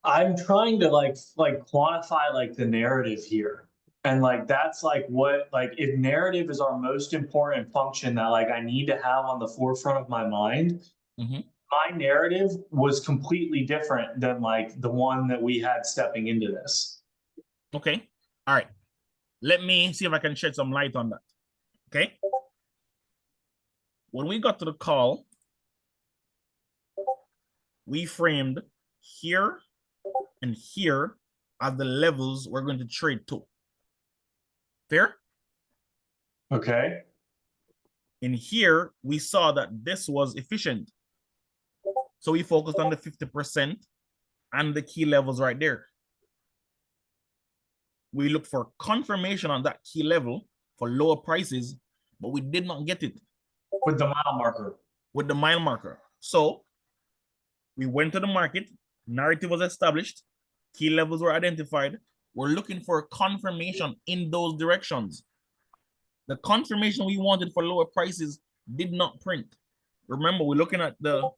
I'm trying to like quantify like the narrative here. And like that's like what like if narrative is our most important function that like I need to have on the forefront of my mind, my narrative was completely different than like the one that we had stepping into this. Okay. All right. Let me see if I can shed some light on that. Okay. When we got to the call, we framed here and here as the levels we're going to trade to. Fair? Okay. In here, we saw that this was efficient. So we focused on the 50% and the key levels right there. We looked for confirmation on that key level for lower prices, but we did not get it. With the mile marker. With the mile marker. So we went to the market, narrative was established, key levels were identified. We're looking for confirmation in those directions. The confirmation we wanted for lower prices did not print. Remember, we're looking at the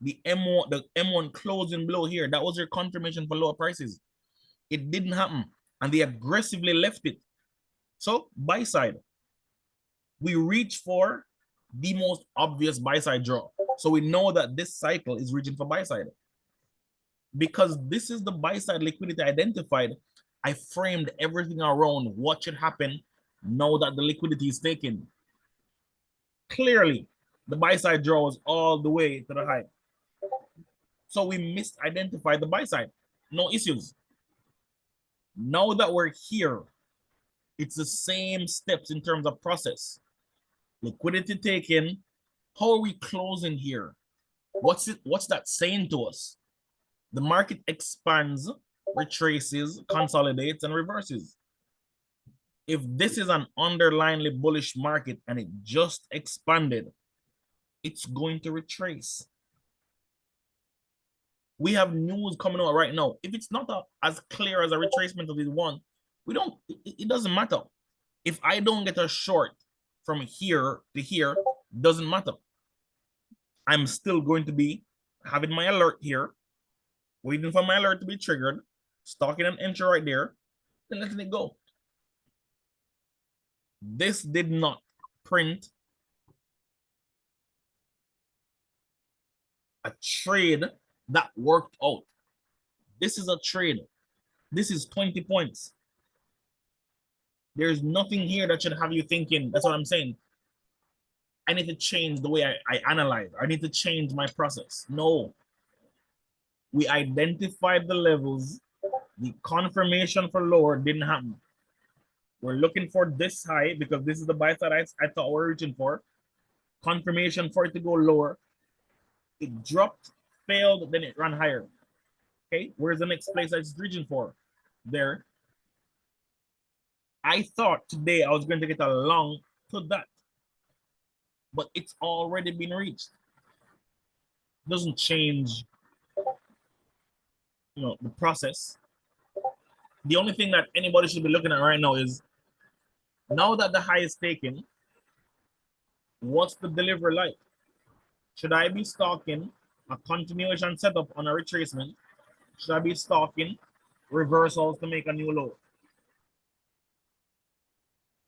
M1 closing below here. That was your confirmation for lower prices. It didn't happen, and they aggressively left it. So buy side, we reach for the most obvious buy side draw. So we know that this cycle is reaching for buy side. Because this is the buy side liquidity identified, I framed everything around what should happen now that the liquidity is taken. Clearly, the buy side draw was all the way to the high. So we misidentified the buy side. No issues. Now that we're here, it's the same steps in terms of process. Liquidity taken. How are we closing here? What's that saying to us? The market expands, retraces, consolidates, and reverses. If this is an underlyingly bullish market and it just expanded, it's going to retrace. We have news coming out right now. If it's not as clear as a retracement of this one, it doesn't matter. If I don't get a short from here to here, doesn't matter. I'm still going to be having my alert here, waiting for my alert to be triggered, stalking an entry right there, and letting it go. This did not print a trade that worked out. This is a trade. This is 20 points. There's nothing here that should have you thinking, that's what I'm saying. I need to change the way I analyze. I need to change my process. No. We identified the levels. The confirmation for lower didn't happen. We're looking for this high because this is the buy side I thought we were reaching for. Confirmation for it to go lower. It dropped, failed, then it ran higher. Okay, where's the next place it's reaching for? There. I thought today I was going to get a long to that, but it's already been reached. Doesn't change, the process. The only thing that anybody should be looking at right now is, now that the high is taken, what's the delivery like? Should I be stalking a continuation setup on a retracement? Should I be stalking reversals to make a new low?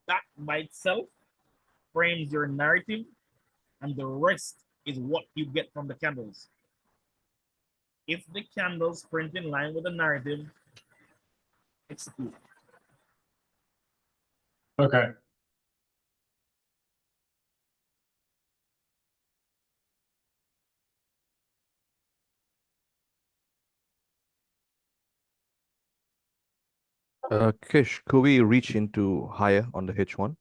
That by itself frames your narrative, and the rest is what you get from the candles. If the candles print in line with the narrative, execute. Okay. Kish, could we reach into higher on the H1?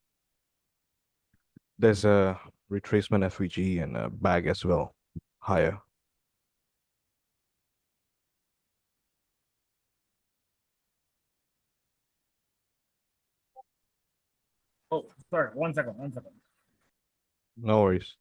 There's a retracement FVG and a bag as well, higher. Oh, sorry. 1 second. 1 second. No worries.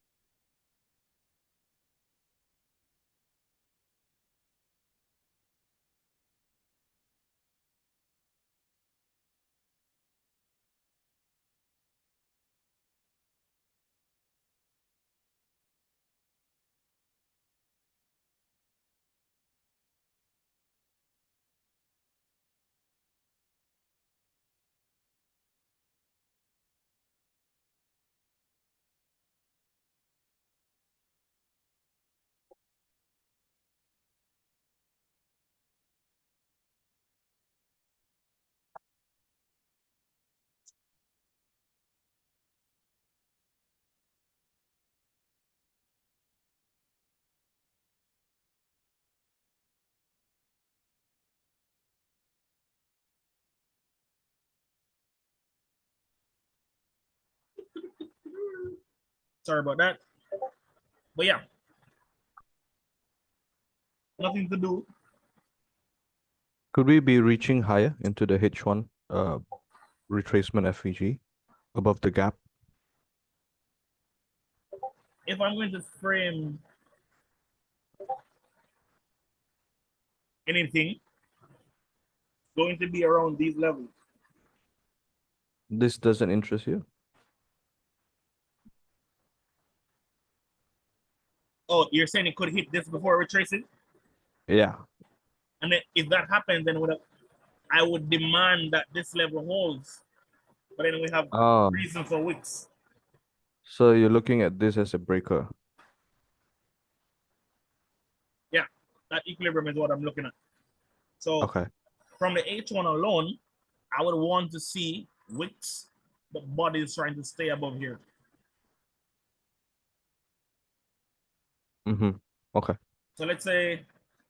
Sorry about that. But yeah, nothing to do. Could we be reaching higher into the H1 retracement FVG above the gap? If I'm going to frame anything, going to be around these levels. This doesn't interest you? Oh, you're saying it could hit this before retracing? Yeah. And then if that happens, then I would demand that this level holds. But then we have reason for wicks. So you're looking at this as a breaker. Yeah, that equilibrium is what I'm looking at. So Okay. from the H1 alone, I would want to see wicks, but body is trying to stay above here. Mm-hmm. Okay. So let's say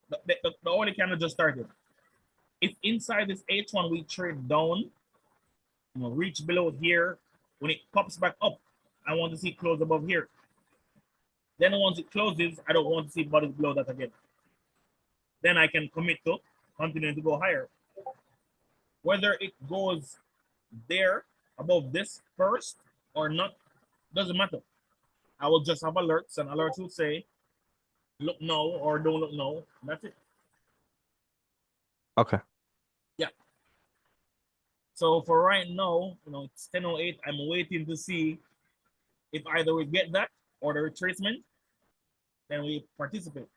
the only candle just started. If inside this H1 we trade down, reach below here, when it pops back up, I want to see close above here. Then once it closes, I don't want to see bodies below that again. Then I can commit to continuing to go higher. Whether it goes there above this first or not, doesn't matter. I will just have alerts, and alerts will say, look now or don't look now. That's it. Okay. Yeah. So for right now, it's 10:08. I'm waiting to see if either we get that or the retracement, then we participate.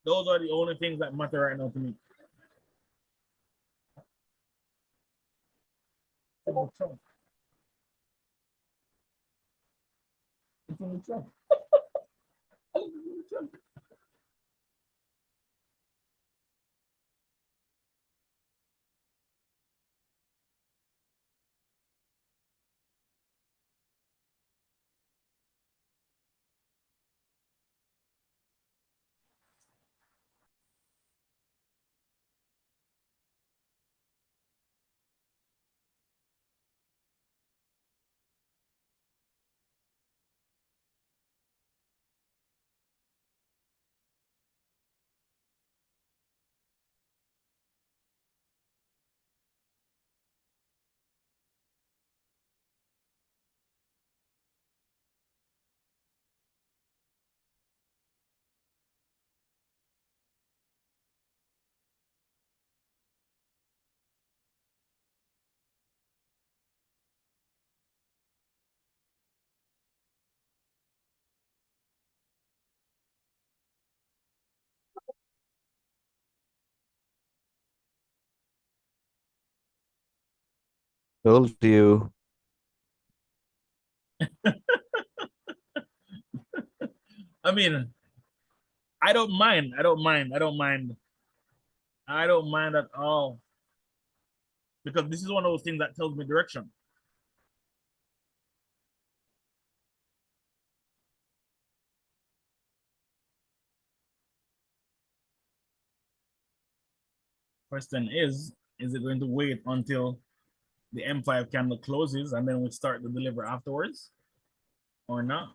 Those are the only things that matter right now to me. It's only Trump. Told you. I mean, I don't mind. I don't mind at all. Because this is one of those things that tells me direction. Question is it going to wait until the M5 candle closes and then we start to deliver afterwards or not?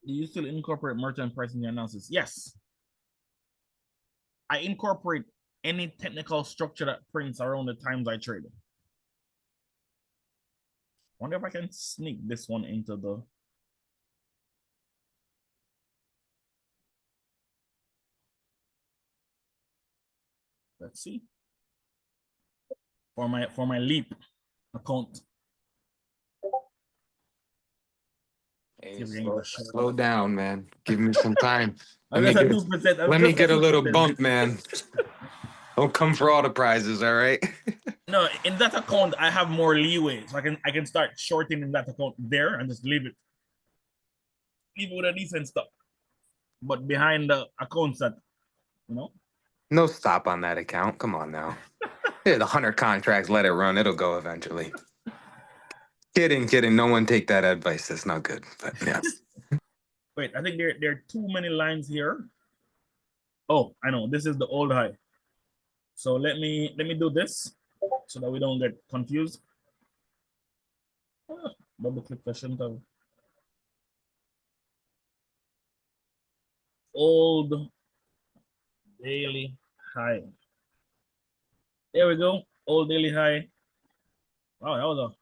Do you still incorporate merchant price in your analysis? Yes. I incorporate any technical structure that prints around the times I trade. Wonder if I can sneak this one into the let's see. For my leap account. Hey, slow down, man. Give me some time. I'm just at 2%. Let me get a little bump, man. Don't come for all the prizes, all right? No, in that account, I have more leeway. So I can start shorting in that account there and just leave it. Leave it with a decent stop. But behind the accounts that, you know. No stop on that account. Come on now. Yeah, the 100 contracts, let it run. It'll go eventually. Kidding. No one take that advice. That's not good. But yeah. Wait, I think there are too many lines here. Oh, I know. This is the old high. So let me do this so that we don't get confused. Double click the shouldn't have. Old daily high. There we go. Old daily high. Wow, that was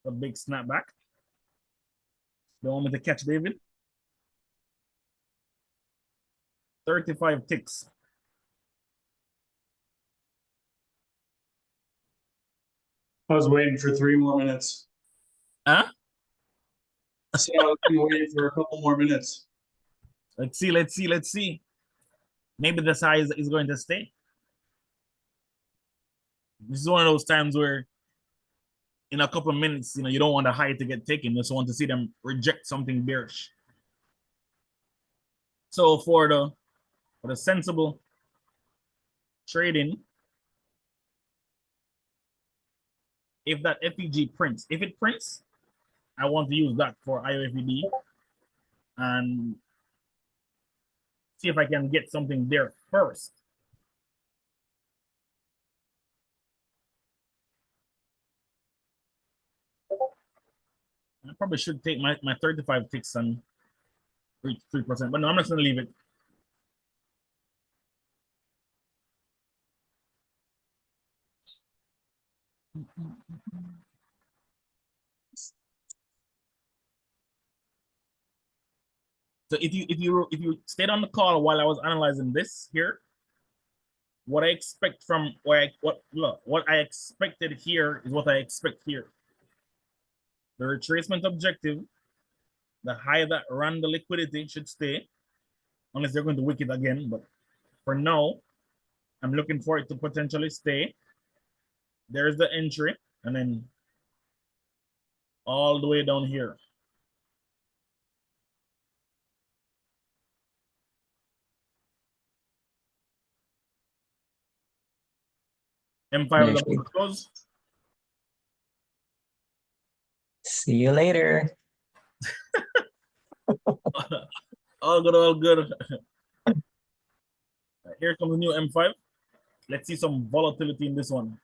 a big snapback. Don't want me to catch David. 35 ticks. I was waiting for 3 more minutes. Huh? So I was waiting for a couple more minutes. Let's see. Maybe the size is going to stay. This is one of those times where in a couple of minutes, you don't want the high to get taken. You just want to see them reject something bearish. So for the sensible trading, if that FEG prints, if it prints, I want to use that for IOFED and see if I can get something there first. I probably should take my 35 ticks and reach 3%, but no, I'm just going to leave it. So if you stayed on the call while I was analyzing this here, what I expect from what I expected here is what I expect here. The retracement objective, the high that ran the liquidity should stay, unless they're going to wick it again. But for now, I'm looking for it to potentially stay. There's the entry, and then all the way down here. M5 is about to close. See you later. All good. Here comes the new M5. Let's see some volatility in this one.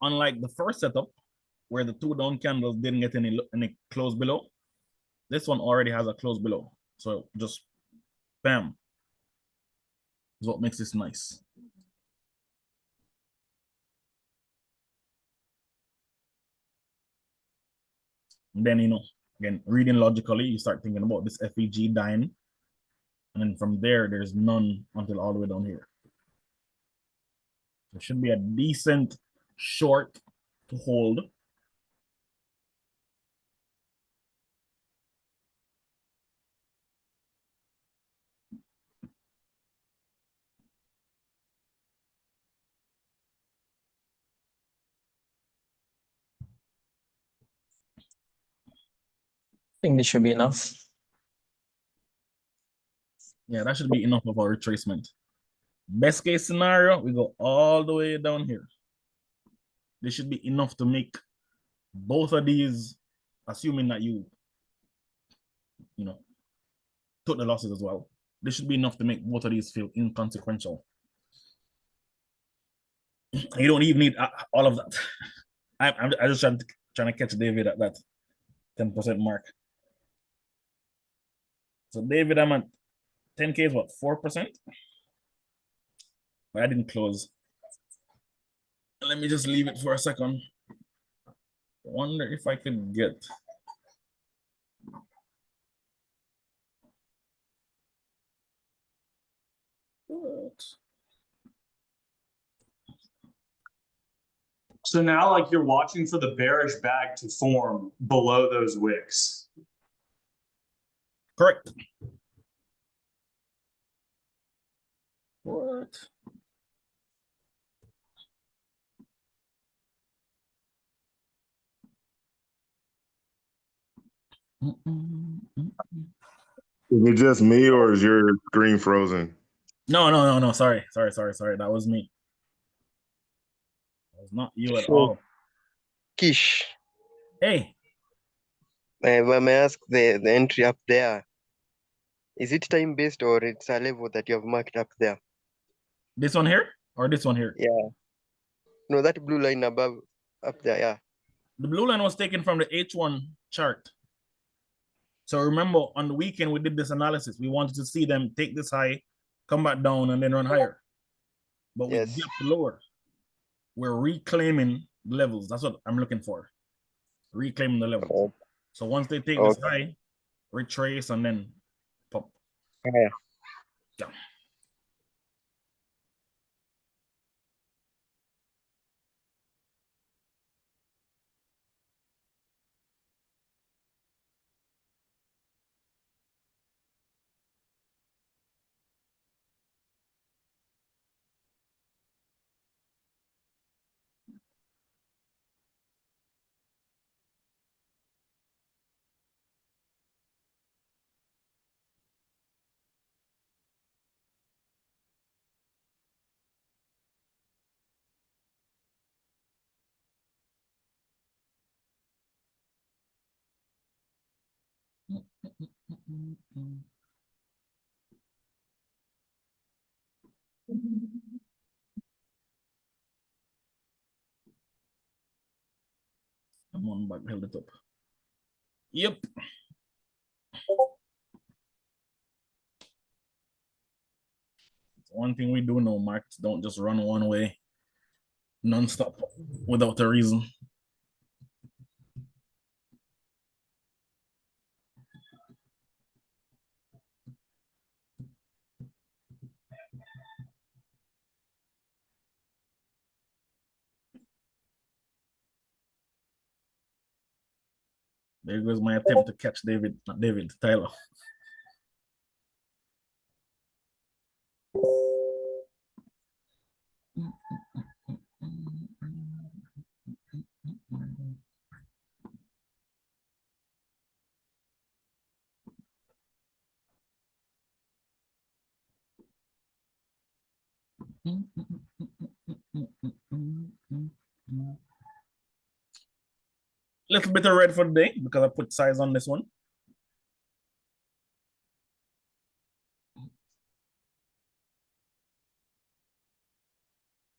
Unlike the first setup, where the two down candles didn't get any close below, this one already has a close below. So just bam. Is what makes this nice. And then, again, reading logically, you start thinking about this FEG dying. And then from there, there's none until all the way down here. There should be a decent short to hold. I think this should be enough. Yeah, that should be enough of our retracement. Best case scenario, we go all the way down here. This should be enough to make both of these, assuming that you took the losses as well. This should be enough to make both of these feel inconsequential. You don't even need all of that. I'm just trying to catch David at that 10% mark. So David, I'm at 10K is what, 4%? But I didn't close. Let me just leave it for a second. I wonder if I could get. What? So now, like, you're watching for the bearish bag to form below those wicks. Correct. What? Is it just me or is your screen frozen? No. Sorry. That was me. That was not you at all. Kish, Hey. may I ask the entry up there? Is it time based or it's a level that you have marked up there? This one here or this one here? Yeah. No, that blue line above up there, yeah. The blue line was taken from the H1 chart. So remember, on the weekend, we did this analysis. We wanted to see them take this high, come back down, and then run higher. But we dipped lower. We're reclaiming the levels. That's what I'm looking for. Reclaiming the levels. So once they take this high, retrace, and then pop. Yeah. I'm on back, held it up. Yep. One thing we do know, markets don't just run one way non-stop without a reason. There goes my attempt to catch David, not David, Tyler. Little bit of red for the day because I put size on this one.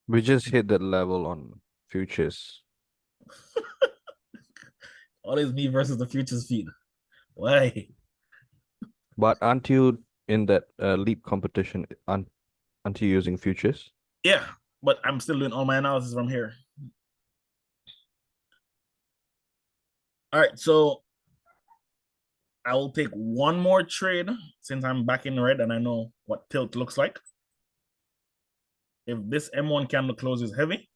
We just hit that level on futures. Always me versus the futures feed. Why? But aren't you in that leap competition? Aren't you using futures? Yeah, but I'm still doing all my analysis from here. All right, so I will take one more trade since I'm back in red and I know what tilt looks like. If this M1 candle closes heavy,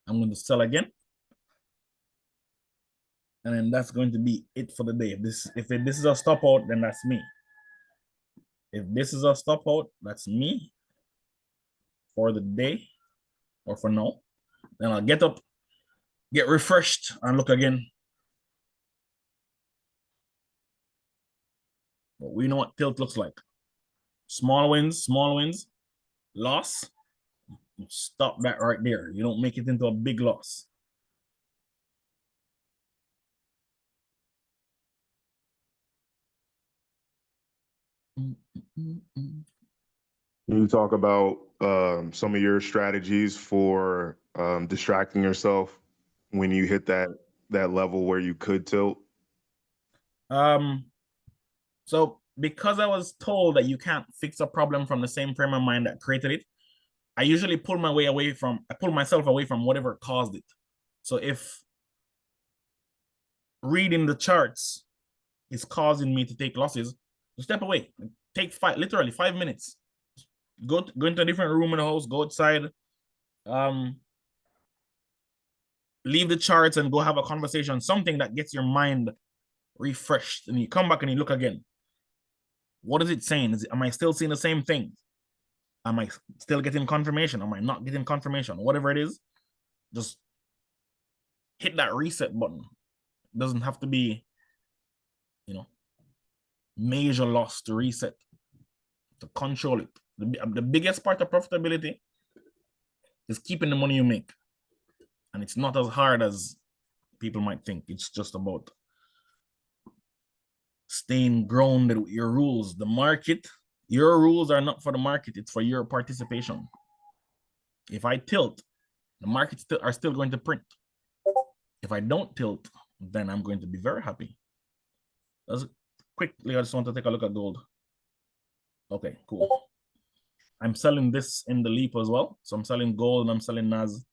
I'm going to sell again. And then that's going to be it for the day. If this is a stop out, then that's me. If this is a stop out, that's me for the day or for now. Then I'll get up, get refreshed, and look again. But we know what tilt looks like. Small wins, loss. You stop that right there. You don't make it into a big loss. Can you talk about some of your strategies for distracting yourself when you hit that level where you could tilt? So because I was told that you can't fix a problem from the same frame of mind that created it, I usually pull myself away from whatever caused it. So if reading the charts is causing me to take losses, step away. Take literally 5 minutes. Go into a different room in the house, go outside, leave the charts and go have a conversation, something that gets your mind refreshed. And you come back and you look again. What is it saying? Am I still seeing the same thing? Am I still getting confirmation? Am I not getting confirmation? Whatever it is, just hit that reset button. It doesn't have to be, major loss to reset, to control it. The biggest part of profitability is keeping the money you make. And it's not as hard as people might think. It's just about staying grounded with your rules. The market, your rules are not for the market, it's for your participation. If I tilt, the markets are still going to print. If I don't tilt, then I'm going to be very happy. Quickly, I just want to take a look at gold. Okay, cool. I'm selling this in the leap as well. So I'm selling gold and I'm selling NAS.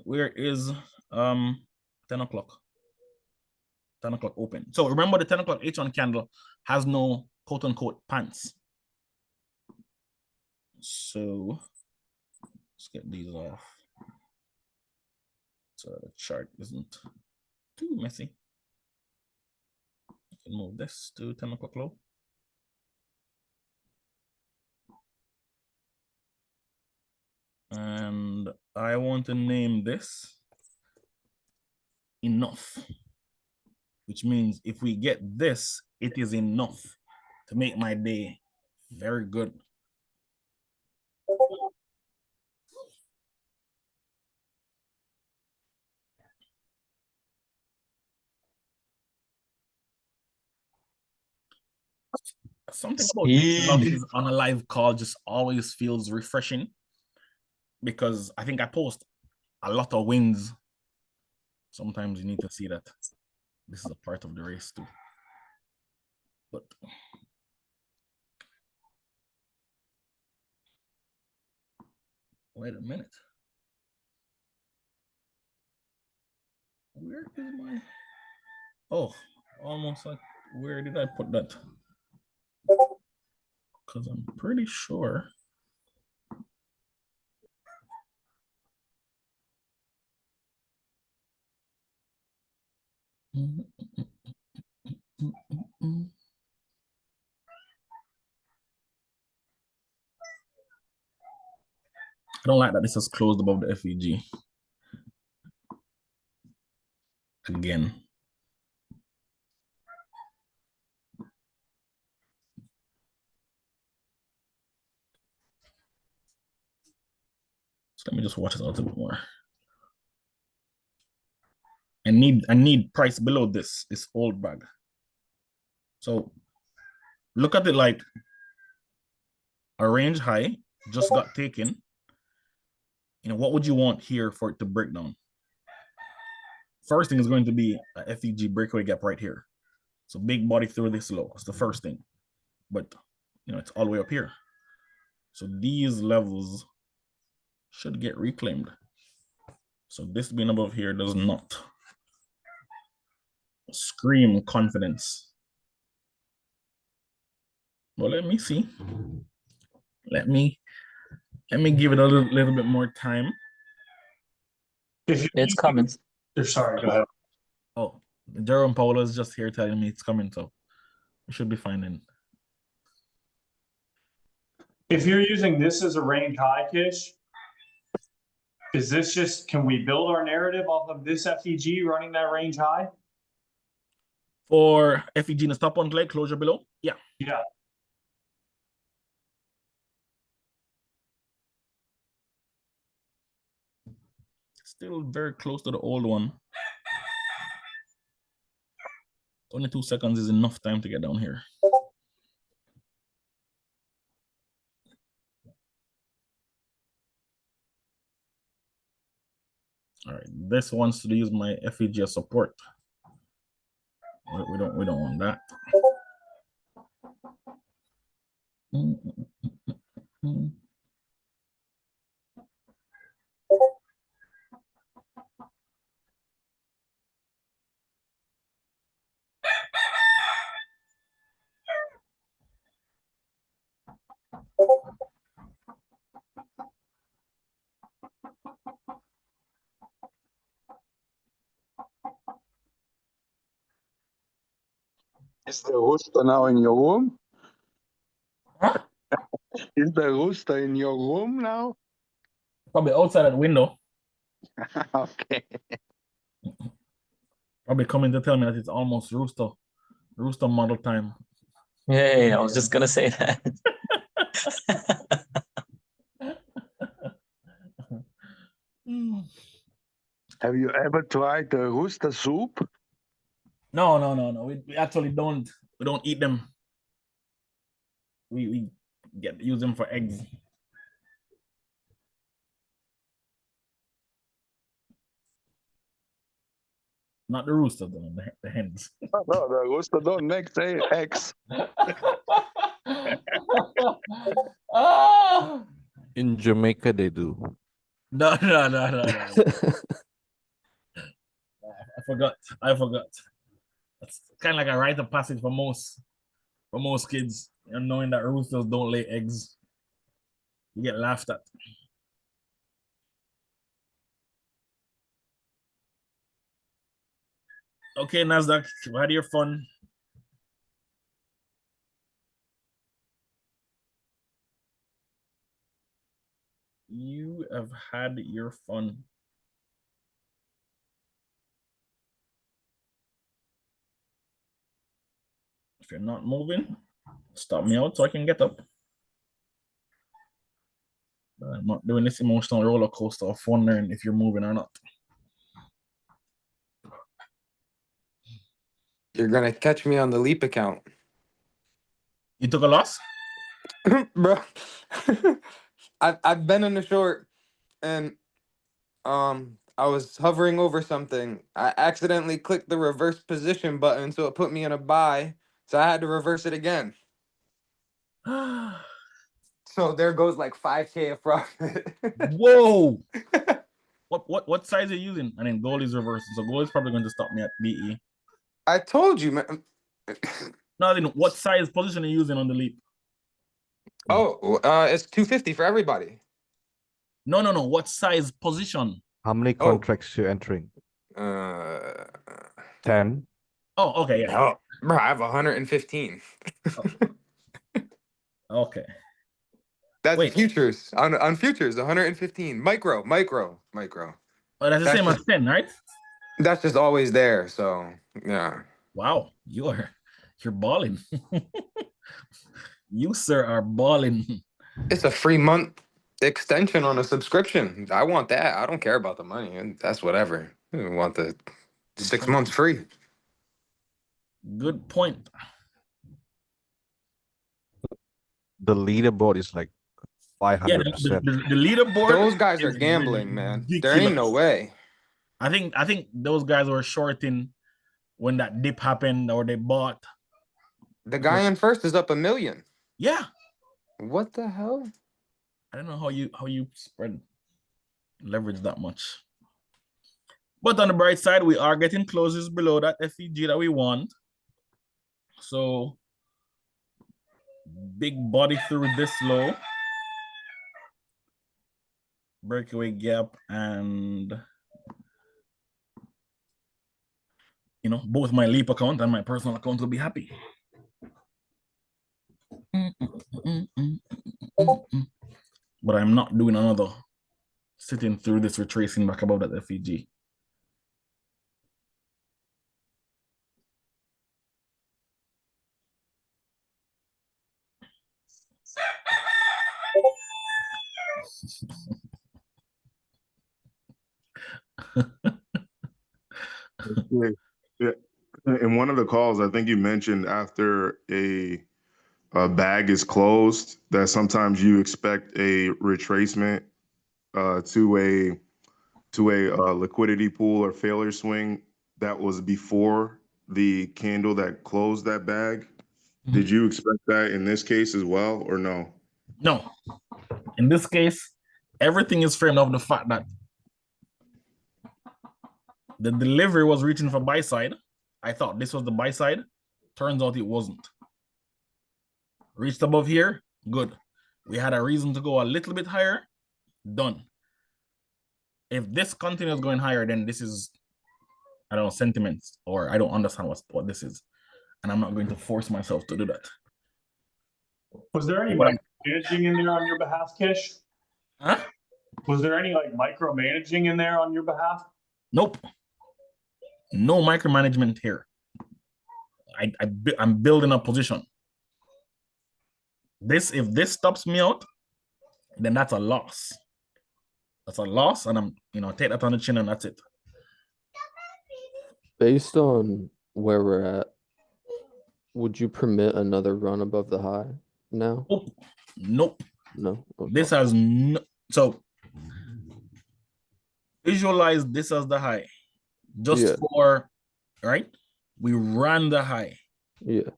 Where is 10 o'clock? 10 o'clock open. So remember the 10 o'clock H1 candle has no quote unquote pants. So let's get these off. So the chart isn't too messy. I can move this to 10 o'clock low. And I want to name this enough, which means if we get this, it is enough to make my day very good. Something about making losses on a live call just always feels refreshing, because I think I post a lot of wins. Sometimes you need to see that this is a part of the race too. But wait a minute. Where is my... Oh, almost like, where did I put that? Because I'm pretty sure. I don't like that this is closed above the FEG. Again. So let me just watch it a little bit more. I need price below this old bag. So Look at it like a range high just got taken. You know, what would you want here for it to break down? First thing is going to be a FEG breakaway gap right here. So big body through this low. It's the first thing. But, you know, it's all the way up here. So these levels should get reclaimed. So this being above here does not scream confidence. Well, let me see. Let me give it a little bit more time. It's coming. Sorry, go ahead. Oh, Jerome Powell is just here telling me it's coming, so we should be fine then. If you're using this as a range high, Kish, is this just, can we build our narrative off of this FEG running that range high? For FEG in the stop on leg closure below? Yeah. Yeah. Still very close to the old one. 22 seconds is enough time to get down here. All right, this wants to use my FEG as support. We don't want that. Is the rooster now in your room? Huh? Is the rooster in your room now? Probably outside of the window. Okay. Probably coming to tell me that it's almost rooster model time. Hey, I was just gonna say that. Have you ever tried the rooster soup? No. We actually don't. We don't eat them. We use them for eggs. Not the rooster, though, the hens. No, the rooster don't make eggs. In Jamaica, they do. No. I forgot. It's kind of like a rite of passage for most kids, you know, knowing that roosters don't lay eggs. You get laughed at. Okay, Nasdaq, you had your fun. You have had your fun. If you're not moving, stop me out so I can get up. I'm not doing this emotional roller coaster of wondering if you're moving or not. You're gonna catch me on the Leap account. You took a loss? Bro. I've been in the short and I was hovering over something. I accidentally clicked the reverse position button, so it put me in a buy. So I had to reverse it again. So there goes like 5K of profit. Whoa! What size are you using? I mean, gold is reversed, so gold is probably going to stop me at BE. I told you, man. No, I mean, what size position are you using on the leap? Oh, it's 250 for everybody. No. What size position? How many contracts you're entering? 10. Oh, okay, yeah. No, bro, I have 115. Okay. That's futures on futures, 115. Micro. Oh, that's the same as 10, right? That's just always there. So yeah. Wow, you're balling. You, sir, are balling. It's a free month extension on a subscription. I want that. I don't care about the money. And that's whatever. I want the 6 months free. Good point. the leaderboard is like Yeah, 500%. the leaderboard. Those guys are is gambling, man. There ain't no ridiculous. way. I think those guys were shorting when that dip happened, or they bought. The guy in first is up $1 million. Yeah. What the hell? I don't know how you spread leverage that much. But on the bright side, we are getting closes below that FEG that we want. So big body through this low. Breakaway gap, and both my Leap account and my personal account will be happy. But I'm not doing another sitting through this retracing back above that FEG. Yeah. In one of the calls, I think you mentioned after a bag is closed that sometimes you expect a retracement to a liquidity pool or failure swing that was before the candle that closed that bag. Did you expect that in this case as well, or no? No. In this case, everything is framed off the fact that the delivery was reaching for buy side. I thought this was the buy side. Turns out it wasn't. Reached above here, good. We had a reason to go a little bit higher, done. If this continues going higher, then this is, I don't know, sentiments, or I don't understand what this is. And I'm not going to force myself to do that. Was there any micromanaging in there on your behalf, Kish? Huh? Was there any micromanaging in there on your behalf? Nope. No micromanagement here. I'm building a position. If this stops me out, then that's a loss. That's a loss, and I'm take that on the chin, and that's it. Based on where we're at, would you permit another run above the high now? Nope. No. Okay. This has no. So visualize this as the high, just for right. We ran the high. Yeah.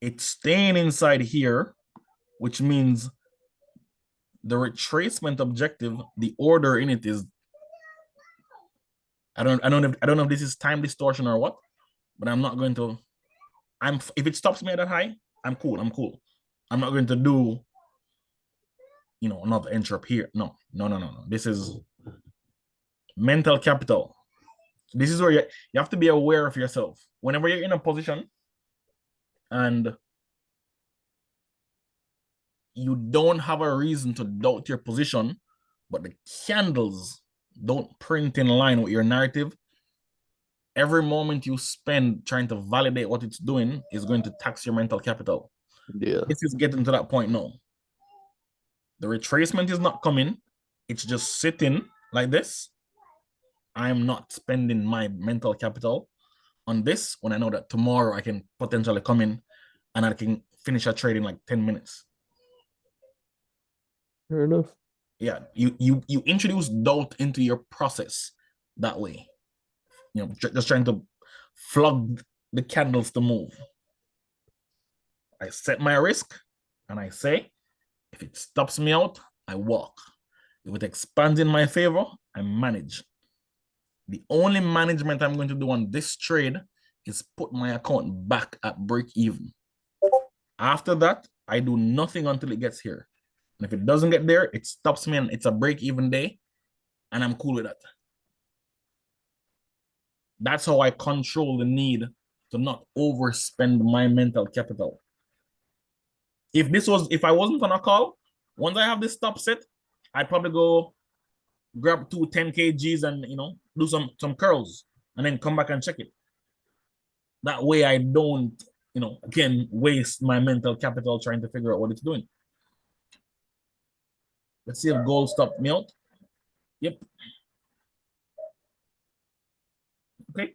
It's staying inside here, which means the retracement objective, the order in it is. I don't know if this is time distortion or what, but I'm not going to. If it stops me at that high, I'm cool. I'm not going to do, another entry up here. No. This is mental capital. This is where you have to be aware of yourself. Whenever you're in a position and you don't have a reason to doubt your position, but the candles don't print in line with your narrative, every moment you spend trying to validate what it's doing is going to tax your mental capital. Yeah. This is getting to that point now. The retracement is not coming. It's just sitting like this. I'm not spending my mental capital on this when I know that tomorrow I can potentially come in and I can finish a trade in like 10 minutes. Fair enough. Yeah, you introduce doubt into your process that way. Just trying to flog the candles to move. I set my risk and I say, if it stops me out, I walk. If it expands in my favor, I manage. The only management I'm going to do on this trade is put my account back at break even. After that, I do nothing until it gets here. And if it doesn't get there, it stops me and it's a break even day, and I'm cool with that. That's how I control the need to not overspend my mental capital. If I wasn't on a call, once I have this stop set, I'd probably go grab 10 kgs and do some curls and then come back and check it. That way I don't, again, waste my mental capital trying to figure out what it's doing. Let's see if gold stopped me out. Yep. Okay.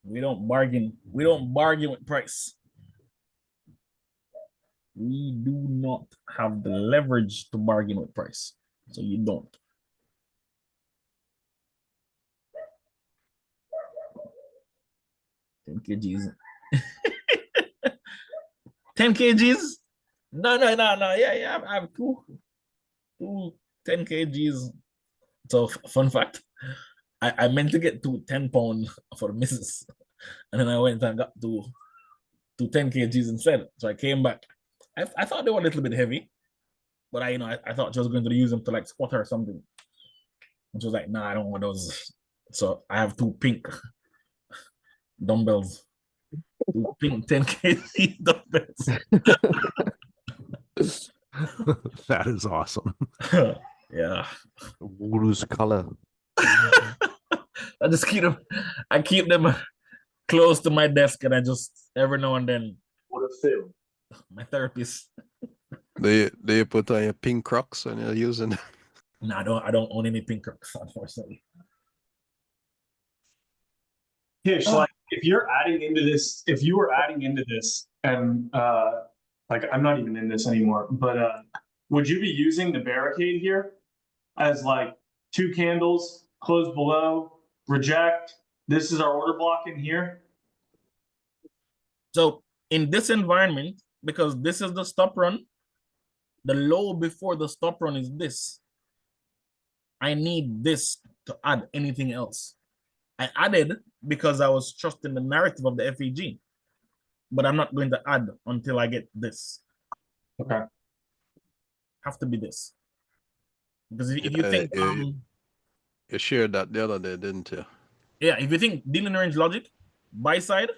We don't bargain. We don't bargain with price. We do not have the leverage to bargain with price. So you don't. $10 kgs. 10 kgs? No. Yeah. I have two 10 kgs. So fun fact, I meant to get two 10-pound for the missus. And then I went and got two 10 kgs instead. So I came back. I thought they were a little bit heavy, but I thought she was going to use them to like squat or something. And she was like, nah, I don't want those. So I have two pink dumbbells. Two pink 10 kg dumbbells. That is awesome. Yeah. Wuru's color. I just keep them close to my desk, and I just every now and then. What a film. My therapist. Do you put on your pink Crocs when you're using it? No, I don't own any pink Crocs, unfortunately. Kish, like if you were adding into this and like I'm not even in this anymore, but would you be using the barricade here as like 2 candles, close below, reject? This is our order block in here. So in this environment, because this is the stop run, the low before the stop run is this. I need this to add anything else. I added because I was trusting the narrative of the FEG, but I'm not going to add until I get this. Okay. Have to be this. Because if you think you shared that the other day, didn't you? Yeah, if you think dealing range logic, buy side,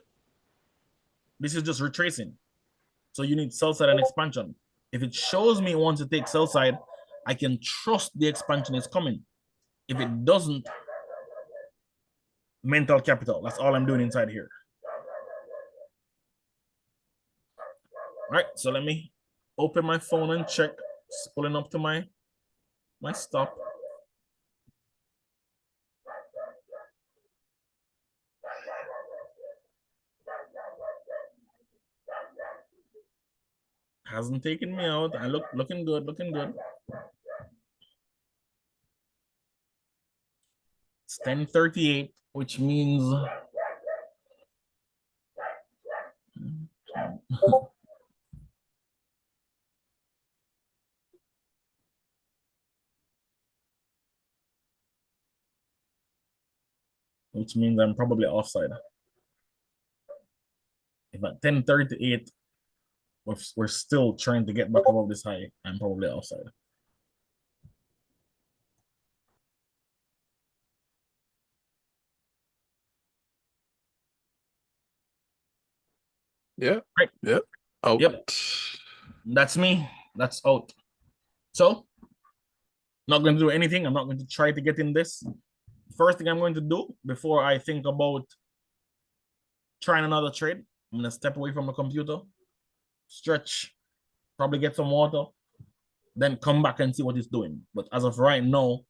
this is just retracing. So you need sell side and expansion. If it shows me it wants to take sell side, I can trust the expansion is coming. If it doesn't, mental capital. That's all I'm doing inside here. All right, so let me open my phone and check. Just pulling up to my stop. Hasn't taken me out. I looking good, looking good. It's 10:38, which means I'm probably offside. If at 10:38 we're still trying to get back above this high, I'm probably offside. Yeah. Right. Yep. Out. Yep. That's me. That's out. So, not going to do anything. I'm not going to try to get in this. First thing I'm going to do before I think about trying another trade, I'm going to step away from the computer, stretch, probably get some water, then come back and see what it's doing. But as of right now,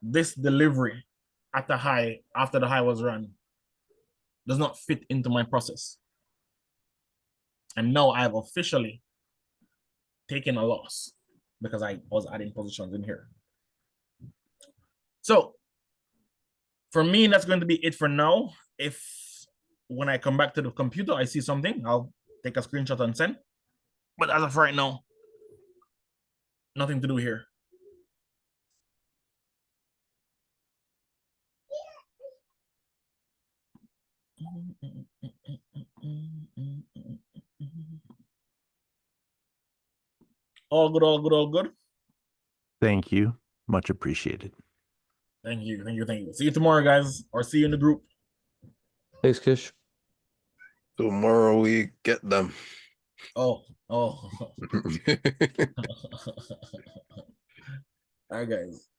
this delivery at the high, after the high was run, does not fit into my process. And now I've officially taken a loss because I was adding positions in here. So for me, that's going to be it for now. If when I come back to the computer, I see something, I'll take a screenshot and send. But as of right now, nothing to do here. All good, all good, all good. Thank you. Much appreciated. Thank you, thank you, thank you. See you tomorrow, guys, or see you in the group. Thanks, Kish. Tomorrow we get them. Oh. All right, guys.